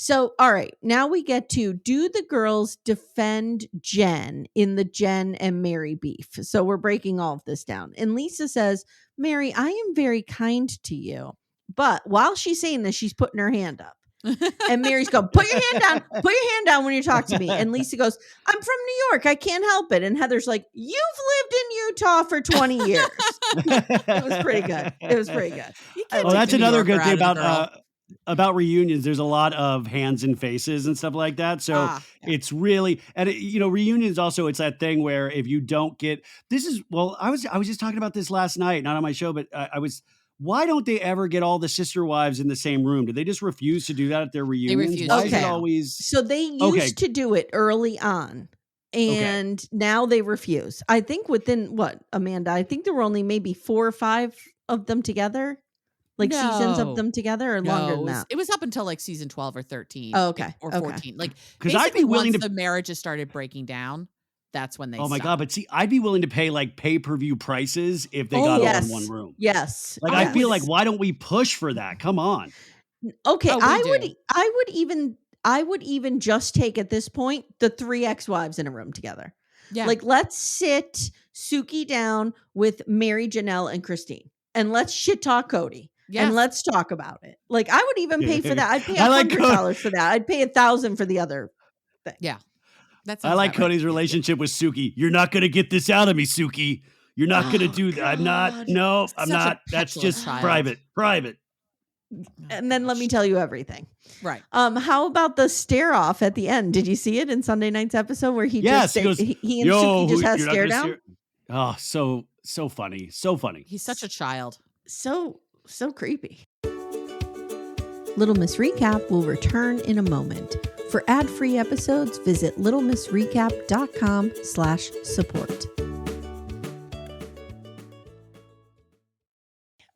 So, all right, now we get to, do the girls defend Jen in the Jen and Mary beef? So we're breaking all of this down. And Lisa says, Mary, I am very kind to you. But while she's saying this, she's putting her hand up. And Mary's going, put your hand down. Put your hand down when you talk to me. And Lisa goes, I'm from New York. I can't help it. And Heather's like, you've lived in Utah for 20 years. It was pretty good. Well, that's another good thing about reunions. There's a lot of hands and faces and stuff like that. So it's really, and reunions also, it's that thing where if you don't get, I was just talking about this last night, not on my show, but why don't they ever get all the sister wives in the same room? Do they just refuse to do that at their reunions? They refuse. Why is it always? So they used to do it early on. And now they refuse. I think within Amanda? I think there were only maybe 4 or 5 of them together. Like seasons of them together, or longer than that? It was up until like season 12 or 13. Oh, okay. Or 14. Like, because I'd be willing once the marriages started breaking down, that's when they Oh my stop. God. But see, I'd be willing to pay like pay-per-view prices if they got all in one room. Yes. Like, I feel like, why don't we push for that? Come on. Okay, Oh, I would even just take at this point the 3 ex-wives in a room together. Yeah. Like, let's sit Suki down with Mary, Janelle, and Christine, and let's shit talk Cody. Yes. And let's talk about it. Like, I would even pay for that. I'd pay I like $100 for that. I'd pay $1,000 for the other thing. Yeah. I like Cody's relationship with Suki. You're not going to get this out of me, Suki. You're not going to do that. I'm not. No, I'm not. That's just private. And then let me tell you everything. Right. How about the stare off at the end? Did you see it in Sunday night's episode where he goes, he and Suki just had stare down? Oh, so funny. So funny. He's such a child. So creepy. Little Miss Recap will return in a moment. For ad-free episodes, visit littlemissrecap.com/support.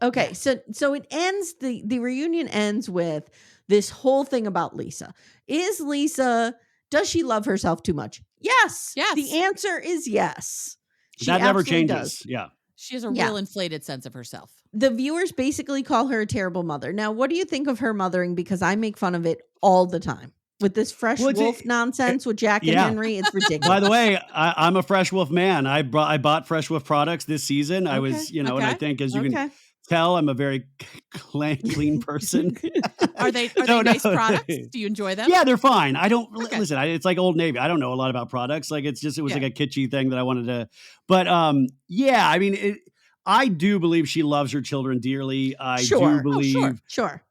Okay, so it ends, the reunion ends with this whole thing about Lisa. Does she love herself too much? Yes. Yes. The answer is yes. That never changes. Does. Yeah. She has a real inflated sense of herself. The viewers basically call her a terrible mother. Now, what do you think of her mothering? Because I make fun of it all the time. With this Fresh Wolf nonsense with Jack and Henry, it's ridiculous. By the way, I'm a Fresh Wolf man. I bought Fresh Wolf products this season. I was, and I think as you can tell, I'm a very clean person. Are they nice products? Do you enjoy them? Yeah, they're fine. I don't listen. It's like Old Navy. I don't know a lot about products. Like it was like a kitschy thing that I wanted to. But I mean, I do believe she loves her children dearly. I do believe, sure.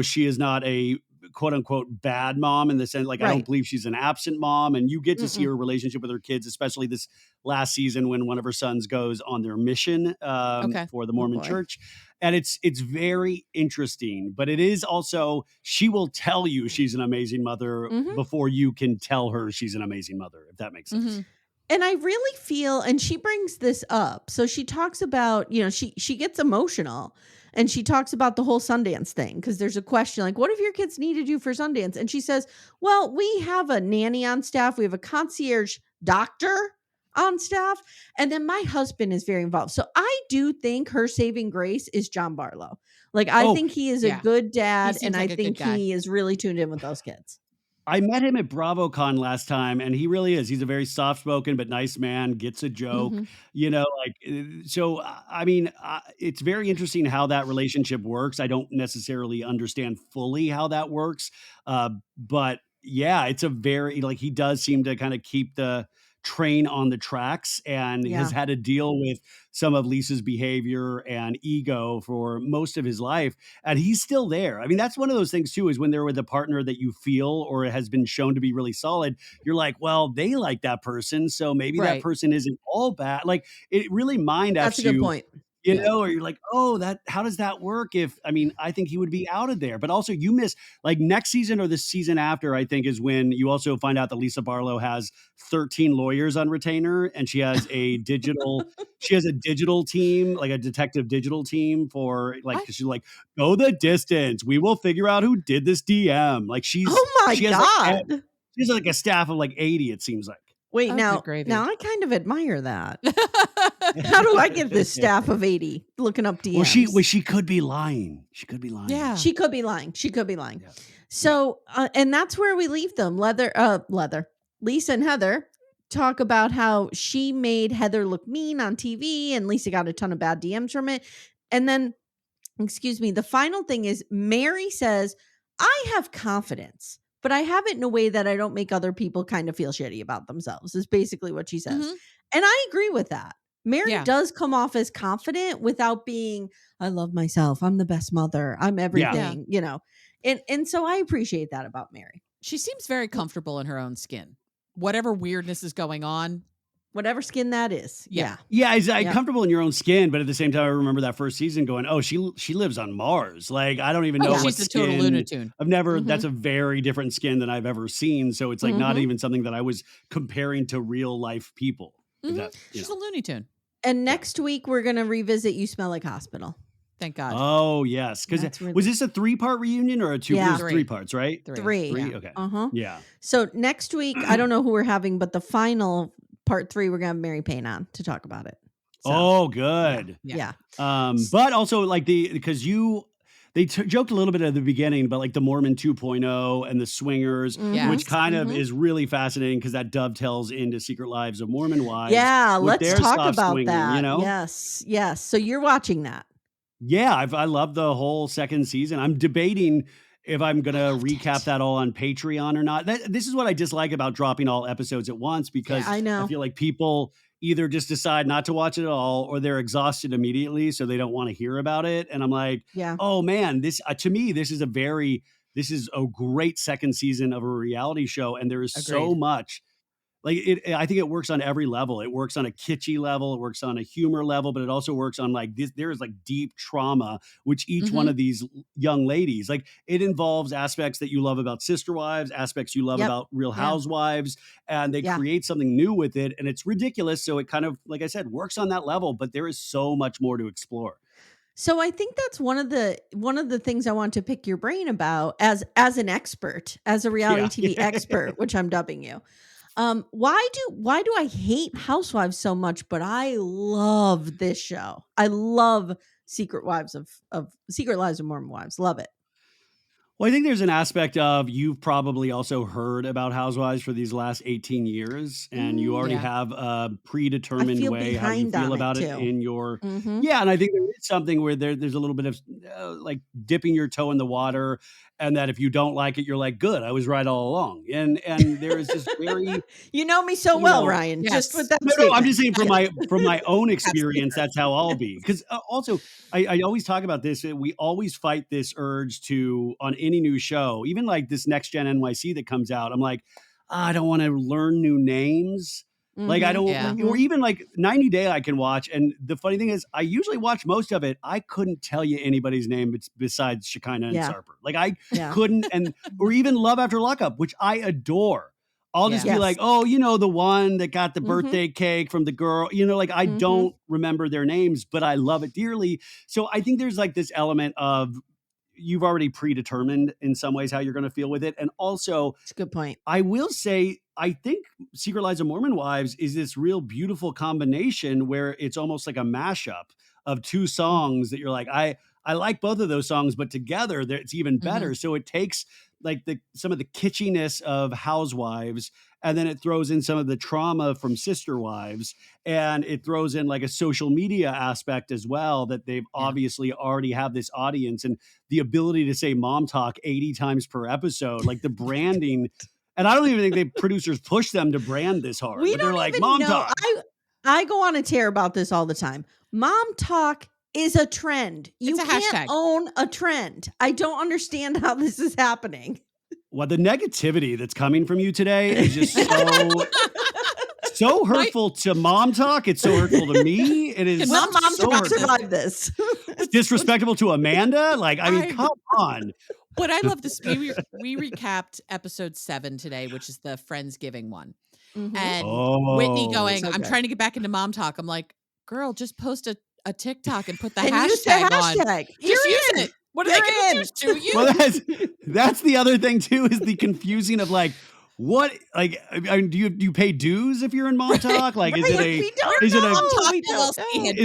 She is not a quote unquote bad mom in the sense, like, I don't believe she's an absent mom, and you get to see her relationship with her kids, especially this last season when one of her sons goes on their mission for the Mormon church. And it's very interesting, but it is also, she will tell you she's an amazing mother before you can tell her she's an amazing mother, if that makes sense. And I really feel, and she brings this up. So she talks about, she gets emotional and she talks about the whole Sundance thing. Because there's a question like, what if your kids needed you for Sundance? And she says, well, we have a nanny on staff. We have a concierge doctor on staff. And then my husband is very involved. So I do think her saving grace is John Barlow. Like, I think he is a good dad. And I think he is really tuned in with those kids. I met him at BravoCon last time, and he really is. He's a very soft-spoken but nice man, gets a joke, so, I mean, it's very interesting how that relationship works. I don't necessarily understand fully how that works, but yeah, it's a very, like, he does seem to kind of keep the train on the tracks and has had to deal with some of Lisa's behavior and ego for most of his life. And he's still there. I mean, that's one of those things too, is when they're with a partner that you feel or has been shown to be really solid, you're like, well, they like that person, so maybe that person isn't all bad. Like, it really mind apps you. That's a good point. Or you're like, how does that work? I think he would be out of there. But also you miss, like, next season or the season after, I think, is when you also find out that Lisa Barlow has 13 lawyers on retainer, and she has a digital team, like a detective digital team for, like, she's like, go the distance. We will figure out who did this DM. Like, she has like a staff of like 80, it seems like. Wait, now I kind of admire that. How do I get this staff of 80 looking up DMs? Well, she could be lying. Yeah. She could be lying. Yeah. So, and that's where we leave them. Lisa and Heather talk about how she made Heather look mean on TV and Lisa got a ton of bad DMs from it. And then, the final thing is Mary says, I have confidence, but I have it in a way that I don't make other people kind of feel shitty about themselves, is basically what she says. And I agree with that. Mary does come off as confident without being, I love myself, I'm the best mother, I'm everything, And so I appreciate that about Mary. She seems very comfortable in her own skin. Whatever weirdness is going on. Whatever skin that is. Yeah. Comfortable in your own skin, but at the same time, I remember that first season going, oh, she lives on Mars. Like, I don't even know what she's skin. A total Looney-Tune. I've never, that's a very different skin than I've ever seen. So it's like not even something that I was comparing to real life people. She's a Looney Tune. And next week, we're going to revisit You Smell Like Hospital. Thank God. Oh, yes. Because was this a 3-part reunion or a 2? Yeah. It was 3 parts, right? 3. 3? Yeah. Okay. Uh-huh. Yeah. So next week, I don't know who we're having, but the final part 3, we're gonna have Mary Payne on to talk about it. So, oh, good. Yeah. But also like because they joked a little bit at the beginning, but like the Mormon 2.0 and the swingers, which kind of is really fascinating because that dovetails into Secret Lives of Mormon Wives. Yeah, with let's their talk soft about swinging, that. you know? Yes. So you're watching that. Yeah, I love the whole second season. I'm debating if I'm gonna recap that all on Patreon or not. This is what I dislike about dropping all episodes at once because I know. I feel like people either just decide not to watch it at all or they're exhausted immediately, so they don't want to hear about it. And I'm like, oh man, this to me, this is a great second season of a reality show, and there is so much. Like I think it works on every level. It works on a kitschy level. It works on a humor level, but it also works on like this. There is like deep trauma, which each one of these young ladies, like it involves aspects that you love about Sister Wives, aspects you love about Real Housewives, and they create something new with it. And it's ridiculous. So it kind of, like I said, works on that level, but there is so much more to explore. So I think that's one of the things I want to pick your brain about as an expert, as a reality TV expert, which I'm dubbing you. Why do I hate Housewives so much, but I love this show? I love Secret Lives of Mormon Wives. Love it. Well, I think there's an aspect of you've probably also heard about Housewives for these last 18 years, and you already have a predetermined way how you feel about it in your yeah. And I think there is something where there's a little bit of like dipping your toe in the water, and that if you don't like it, you're like, good, I was right all along. And there is this very you know me so well, Ryan. Just with that. No, I'm just saying from my own experience, that's how I'll be. Because also, I always talk about this. We always fight this urge to on any new show, even like this Next Gen NYC that comes out. I'm like, I don't want to learn new names. Like I don't, or even like 90 Day I can watch. And the funny thing is, I usually watch most of it. I couldn't tell you anybody's name besides Shekinah and Sarper. Like I couldn't, or even Love After Lockup, which I adore. I'll just be like, oh, you know, the one that got the birthday cake from the girl, you know, like I don't remember their names, but I love it dearly. So I think there's like this element of you've already predetermined in some ways how you're going to feel with it. And also, it's a good point. I will say, I think Secret Lives of Mormon Wives is this real beautiful combination where it's almost like a mashup of two songs that you're like, I like both of those songs, but together it's even better. So it takes like some of the kitschiness of Housewives, and then it throws in some of the trauma from Sister Wives, and it throws in like a social media aspect as well, that they've obviously already have this audience, and the ability to say mom talk 80 times per episode, like the branding. And I don't even think the producers push them to brand this hard. We but they're don't like, even mom know. talk. I go on a tear about this all the time. Mom talk is a trend. You can't own a trend. I don't understand how this is happening. Well, the negativity that's coming from you today is just so hurtful to mom talk. It's so hurtful to me. It is Will mom so talk survive this? It's disrespectful to Amanda. Like, I mean, come on. What I love this, we recapped episode 7 today, which is the Friendsgiving one. And Whitney going, I'm trying to get back into mom talk. I'm like, girl, just post a TikTok and put the hashtag on. Just use it. What are they going to do to you? Well, that's the other thing too, is the confusing of like, what, like, I mean, do you pay dues if you're in mom talk? Like, is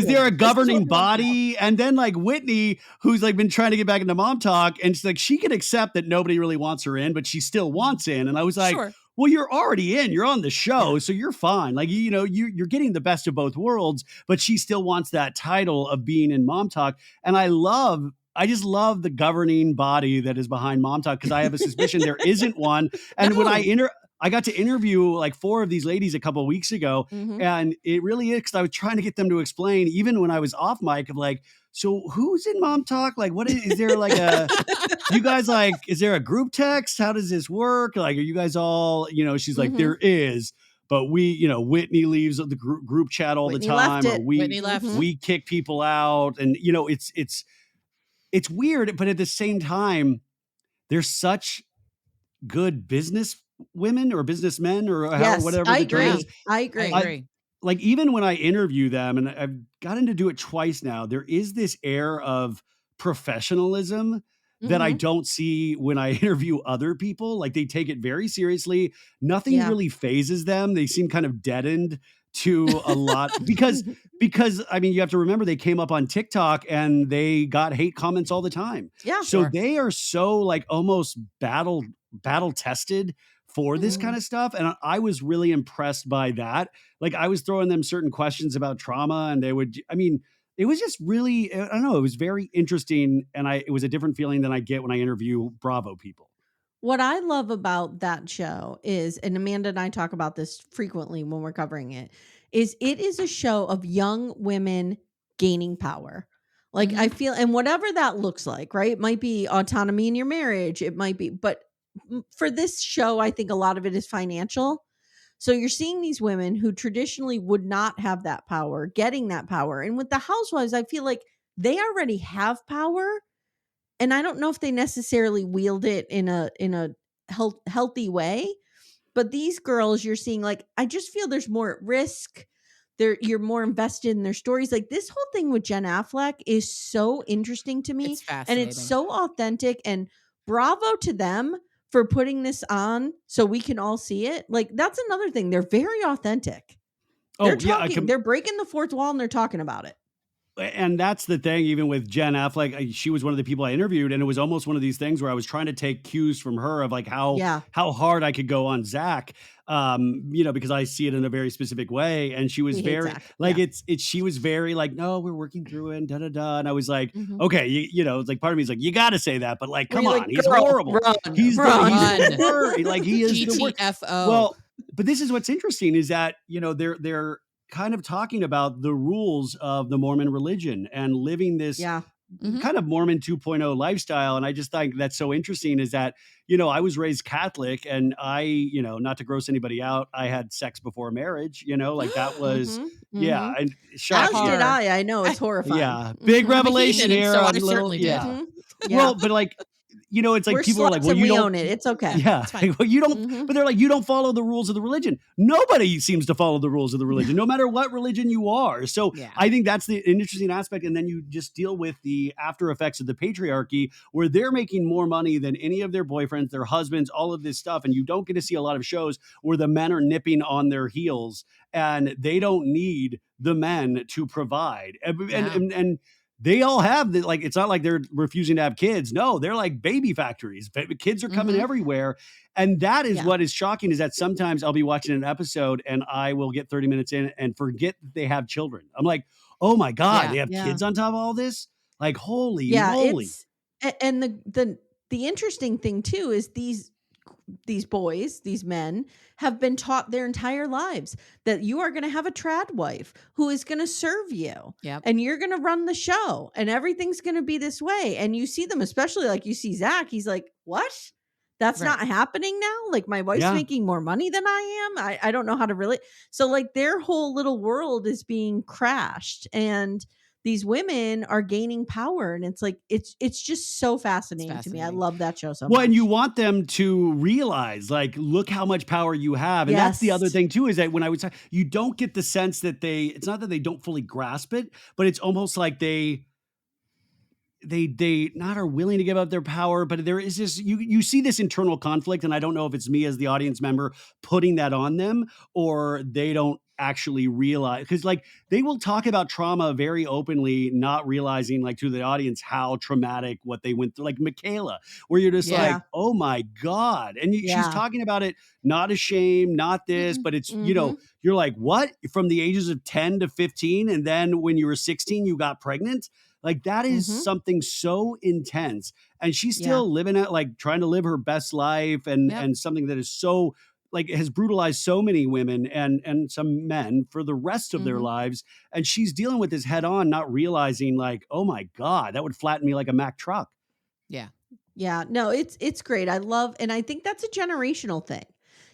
there a governing body? And then like Whitney, who's like been trying to get back into mom talk, and she's like, she can accept that nobody really wants her in, but she still wants in. And I was like, well, you're already in, you're on the show, so you're fine. Like, you know, you're getting the best of both worlds, but she still wants that title of being in mom talk. And I just love the governing body that is behind mom talk, because I have a suspicion there isn't one. And when I got to interview like 4 of these ladies a couple of weeks ago, and it really is, because I was trying to get them to explain, even when I was off mic, of like, so who's in mom talk? Like, what is there like you guys like, is there a group text? How does this work? Like, are you guys all, you know, she's like, there is, but we, you know, Whitney leaves the group chat all the time, or we kick people out. And, you know, it's weird, but at the same time, there's such good business women or businessmen or whatever. I agree. like, even when I interview them, and I've gotten to do it twice now, there is this air of professionalism that I don't see when I interview other people. Like, they take it very seriously. Nothing Yeah. really phases them. They seem kind of deadened to a lot because I mean, you have to remember they came up on TikTok and they got hate comments all the time. Yeah. So Sure. they are so like almost battle tested for this kind of stuff. And I was really impressed by that. Like, I was throwing them certain questions about trauma and they would, I mean, it was just really, I don't know, it was very interesting. And it was a different feeling than I get when I interview Bravo people. What I love about that show is, and Amanda and I talk about this frequently when we're covering it is a show of young women gaining power. Like, I feel, and whatever that looks like, right? It might be autonomy in your marriage. It might be, but for this show, I think a lot of it is financial. So you're seeing these women who traditionally would not have that power, getting that power. And with the Housewives, I feel like they already have power. And I don't know if they necessarily wield it in a healthy way, but these girls you're seeing, like, I just feel there's more at risk. You're more invested in their stories. Like, this whole thing with Jen Affleck is so interesting to me, It's and it's fascinating. so authentic, and bravo to them for putting this on so we can all see it. Like, that's another thing. They're very authentic. They're Oh, yeah, talking, they're breaking the fourth wall and they're talking about it. and that's the thing, even with Jen Affleck, she was one of the people I interviewed, and it was almost one of these things where I was trying to take cues from her of like Yeah. how hard I could go on Zach, because I see it in a very specific way, and she was We hate very Zach. like Yeah. she was very like, no, we're working through it, and da da da, and I was like, Mhm. okay, it's like part of me is like, you got to say that, but like, Were come you on, like, he's "Girl, horrible, run, he's run." the worst, like he is the worst. GTFO. Well, but this is what's interesting is that they're kind of talking about the rules of the Mormon religion and living this Yeah. kind of Mormon 2.0 lifestyle. And I just think that's so interesting is that, I was raised Catholic and not to gross anybody out, I had sex before marriage, like that was, yeah. And As shock, did Hard. I know it's horrifying. yeah, big I'm a revelation heathen, and here so I on little, certainly did. yeah. Yeah. Well, but like, it's like We're people are like, sluts well, and you we don't, own it. It's okay. yeah, It's fine. well, you don't, but they're like, you don't follow the rules of the religion. Nobody seems to follow the rules of the religion, no matter what religion you are. So Yeah. I think that's an interesting aspect. And then you just deal with the after effects of the patriarchy, where they're making more money than any of their boyfriends, their husbands, all of this stuff. And you don't get to see a lot of shows where the men are nipping on their heels and they don't need the men to provide. And they all have like, it's not like they're refusing to have kids. No, they're like baby factories. Kids are coming everywhere. And that is what is shocking is that sometimes I'll be watching an episode and I will get 30 minutes in and forget that they have children. I'm like, oh my God, they have kids on top of all this? Like, holy moly. And the interesting thing too is these boys, these men have been taught their entire lives that you are going to have a trad wife who is going to serve you. Yep. And you're going to run the show and everything's going to be this way. And you see them, especially like you see Zach, he's like, what? That's Right. not happening now. Like, my wife's making more money than I am. I don't know how to relate. So like their whole little world is being crashed and these women are gaining power, and it's like it's just so fascinating to me. I love that show so much. Well, and you want them to realize, like, look how much power you have. And that's the other thing too, is that when I would say you don't get the sense that it's not that they don't fully grasp it, but it's almost like they not are willing to give up their power, but there is this, you see this internal conflict. And I don't know if it's me as the audience member putting that on them or they don't actually realize, because like they will talk about trauma very openly, not realizing like to the audience how traumatic what they went through, like Michaela, where you're just like, oh my God. And she's talking about it, not ashamed, not this, but it's, you're like, what? From the ages of 10 to 15. And then when you were 16, you got pregnant. Like that is something so intense. And she's still living it, like trying to live her best life and something that is so like has brutalized so many women and some men for the rest of their lives. And she's dealing with this head on, not realizing like, oh my God, that would flatten me like a Mack truck. Yeah. Yeah. No, it's great. I love, and I think that's a generational thing.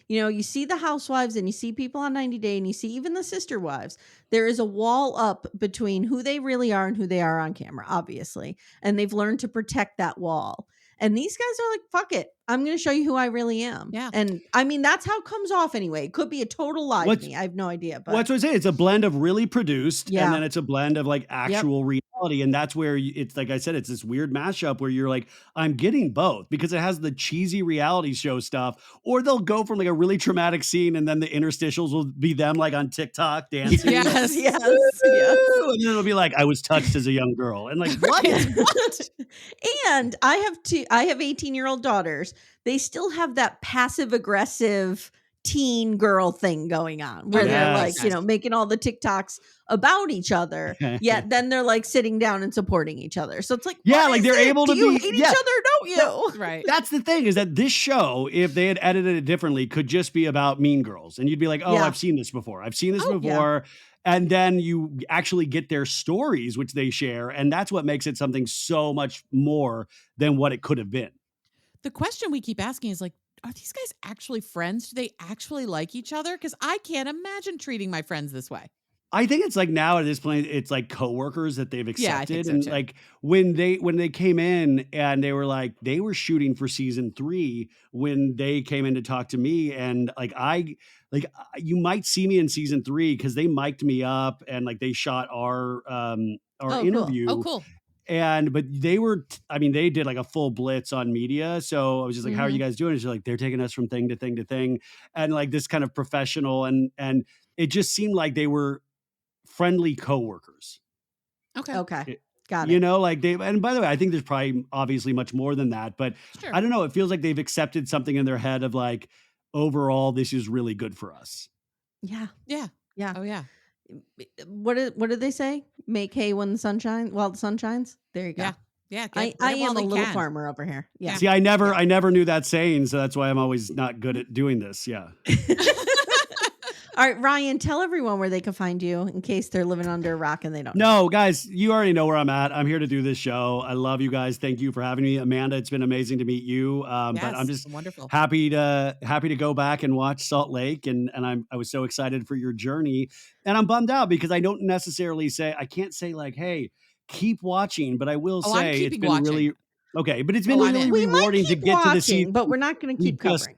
You see the Housewives and you see people on 90 Day and you see even the sister wives. There is a wall up between who they really are and who they are on camera, obviously. And they've learned to protect that wall. And these guys are like, fuck it. I'm going to show you who I really am. Yeah. And I mean, that's how it comes off anyway. It could be a total lie to me. I have no idea. But what's what I say? It's a blend of really produced and then it's a blend of like actual reality. And that's where it's like I said, it's this weird mashup where you're like, I'm getting both because it has the cheesy reality show stuff, or they'll go from like a really traumatic scene and then the interstitials will be them like on TikTok dancing. Yes. And then it'll be like, I was touched as a young girl. And like, what? And I have 18-year-old daughters. They still have that passive aggressive teen girl thing going on where they're like, making all the TikToks about each other. Yet then they're like sitting down and supporting each other. So it's like, like they're able to hate each other, don't you? Right. That's the thing is that this show, if they had edited it differently, could just be about Mean Girls. And you'd be like, oh, I've seen this before. I've seen this before. And then you actually get their stories, which they share. And that's what makes it something so much more than what it could have been. The question we keep asking is like, are these guys actually friends? Do they actually like each other? Because I can't imagine treating my friends this way. I think it's like now at this point, it's like coworkers that they've accepted. Yeah, I think so and too. like when they came in and they were like, they were shooting for season 3 when they came in to talk to me. And you might see me in season 3 because they mic'd me up and like they shot our interview. Cool. Oh, cool. But they did like a full blitz on media. So I was just like, how are you guys doing? And she's like, they're taking us from thing to thing to thing. And like this kind of professional and it just seemed like they were friendly coworkers. Okay. Got it. Like and by the way, I think there's probably obviously much more than that, but sure. I don't know. It feels like they've accepted something in their head of like, overall, this is really good for us. Yeah. Oh yeah. What did they say? Make hay when the sun shines. While the sun shines. There you go. Yeah. I am a little farmer over here. Yeah. See, I never knew that saying, so that's why I'm always not good at doing this. Yeah. All right, Ryan, tell everyone where they can find you in case they're living under a rock and they don't know. No, guys, you already know where I'm at. I'm here to do this show. I love you guys. Thank you for having me. Amanda, it's been amazing to meet you. But I'm just wonderful. happy to go back and watch Salt Lake. And I was so excited for your journey. And I'm bummed out because I don't necessarily I can't say like, hey, keep watching, but I will say it's been really okay. But it's been really rewarding to get to the season. But we're not going to keep covering.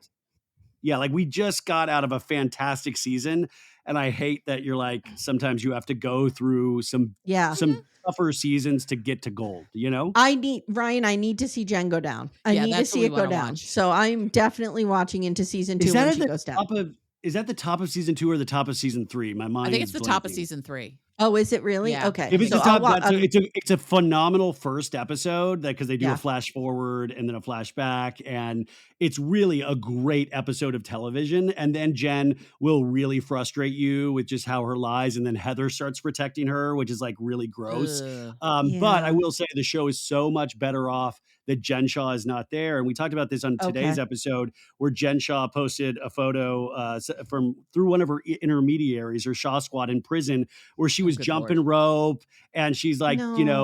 Yeah, like we just got out of a fantastic season, and I hate that you're like sometimes you have to go through some tougher seasons to get to gold. I need to see Jen go down. I need to see it go down. So I'm definitely watching into season 2 when she goes down. Is that the top of season 2 or the top of season 3? My mind. I think it's the top of season 3. Oh, is it really? Yeah. Okay. If it's the top, it's a phenomenal first episode because they do a flash forward and then a flashback, and it's really a great episode of television. And then Jen will really frustrate you with just how her lies, and then Heather starts protecting her, which is like really gross. But I will say the show is so much better off that Jen Shaw is not there. And we talked about this on today's episode where Jen Shaw posted a photo through one of her intermediaries, her Shaw Squad in prison, where she was jumping rope and she's like,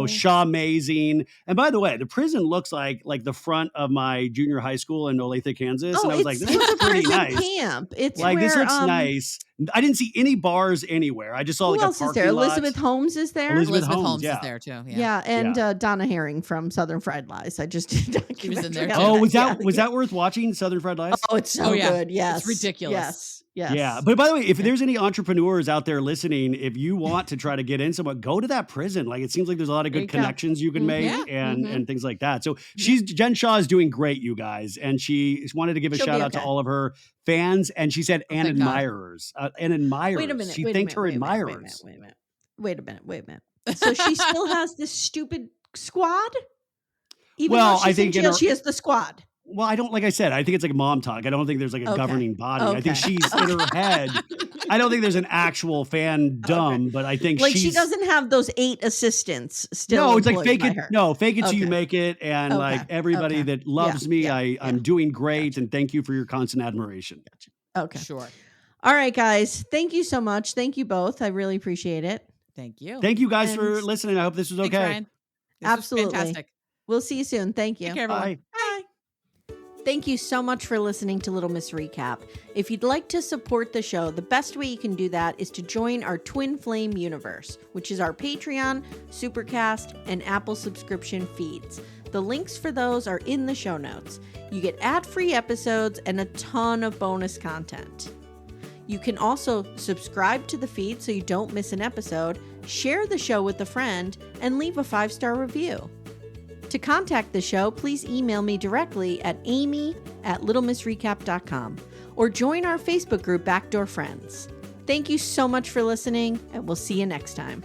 Shaw amazing. And by the way, the prison looks like the front of my junior high school in Olathe, Kansas. And I was like, this looks pretty nice. Camp. It's like, this looks nice. I didn't see any bars anywhere. I just saw who like else a is there? Elizabeth Holmes is there. Elizabeth Holmes is there too. Yeah, and Donna Herring from Southern Fried Lies. I just did. She was in there too. Oh, was that worth watching? Southern Fried Lies? Oh, it's so good. Yes, it's ridiculous. Yes. Yeah. But by the way, if there's any entrepreneurs out there listening, if you want to try to get in somewhere, go to that prison. Like it seems like there's a lot of good connections you can make and things like that. So Jen Shaw is doing great, you guys. And she wanted to give a shout out to all of her fans. And she said, and admirers. And admirers. Wait a minute. She thanked her admirers. Wait a minute. So she still has this stupid squad? Even though she's in jail, she has the squad. Well, I don't, like I said, I think it's like mom talk. I don't think there's like a governing body. I think she's in her head. I don't think there's an actual fandom, but I think she doesn't have those 8 assistants still. No, it's like fake it. No, fake it till you make it. And like everybody that loves me, I'm doing great. And thank you for your constant admiration. Okay. Sure. All right, guys. Thank you so much. Thank you both. I really appreciate it. Thank you. Thank you guys for listening. I hope this was okay. Thanks, Ryan. This Absolutely. was fantastic. We'll see you soon. Thank you. Take care, everyone. Bye. Bye. Thank you so much for listening to Little Miss Recap. If you'd like to support the show, the best way you can do that is to join our Twin Flame universe, which is our Patreon, Supercast, and Apple subscription feeds. The links for those are in the show notes. You get ad-free episodes and a ton of bonus content. You can also subscribe to the feed so you don't miss an episode, share the show with a friend, and leave a 5-star review. To contact the show, please email me directly at amy@littlemissrecap.com or join our Facebook group Backdoor Friends. Thank you so much for listening, and we'll see you next time.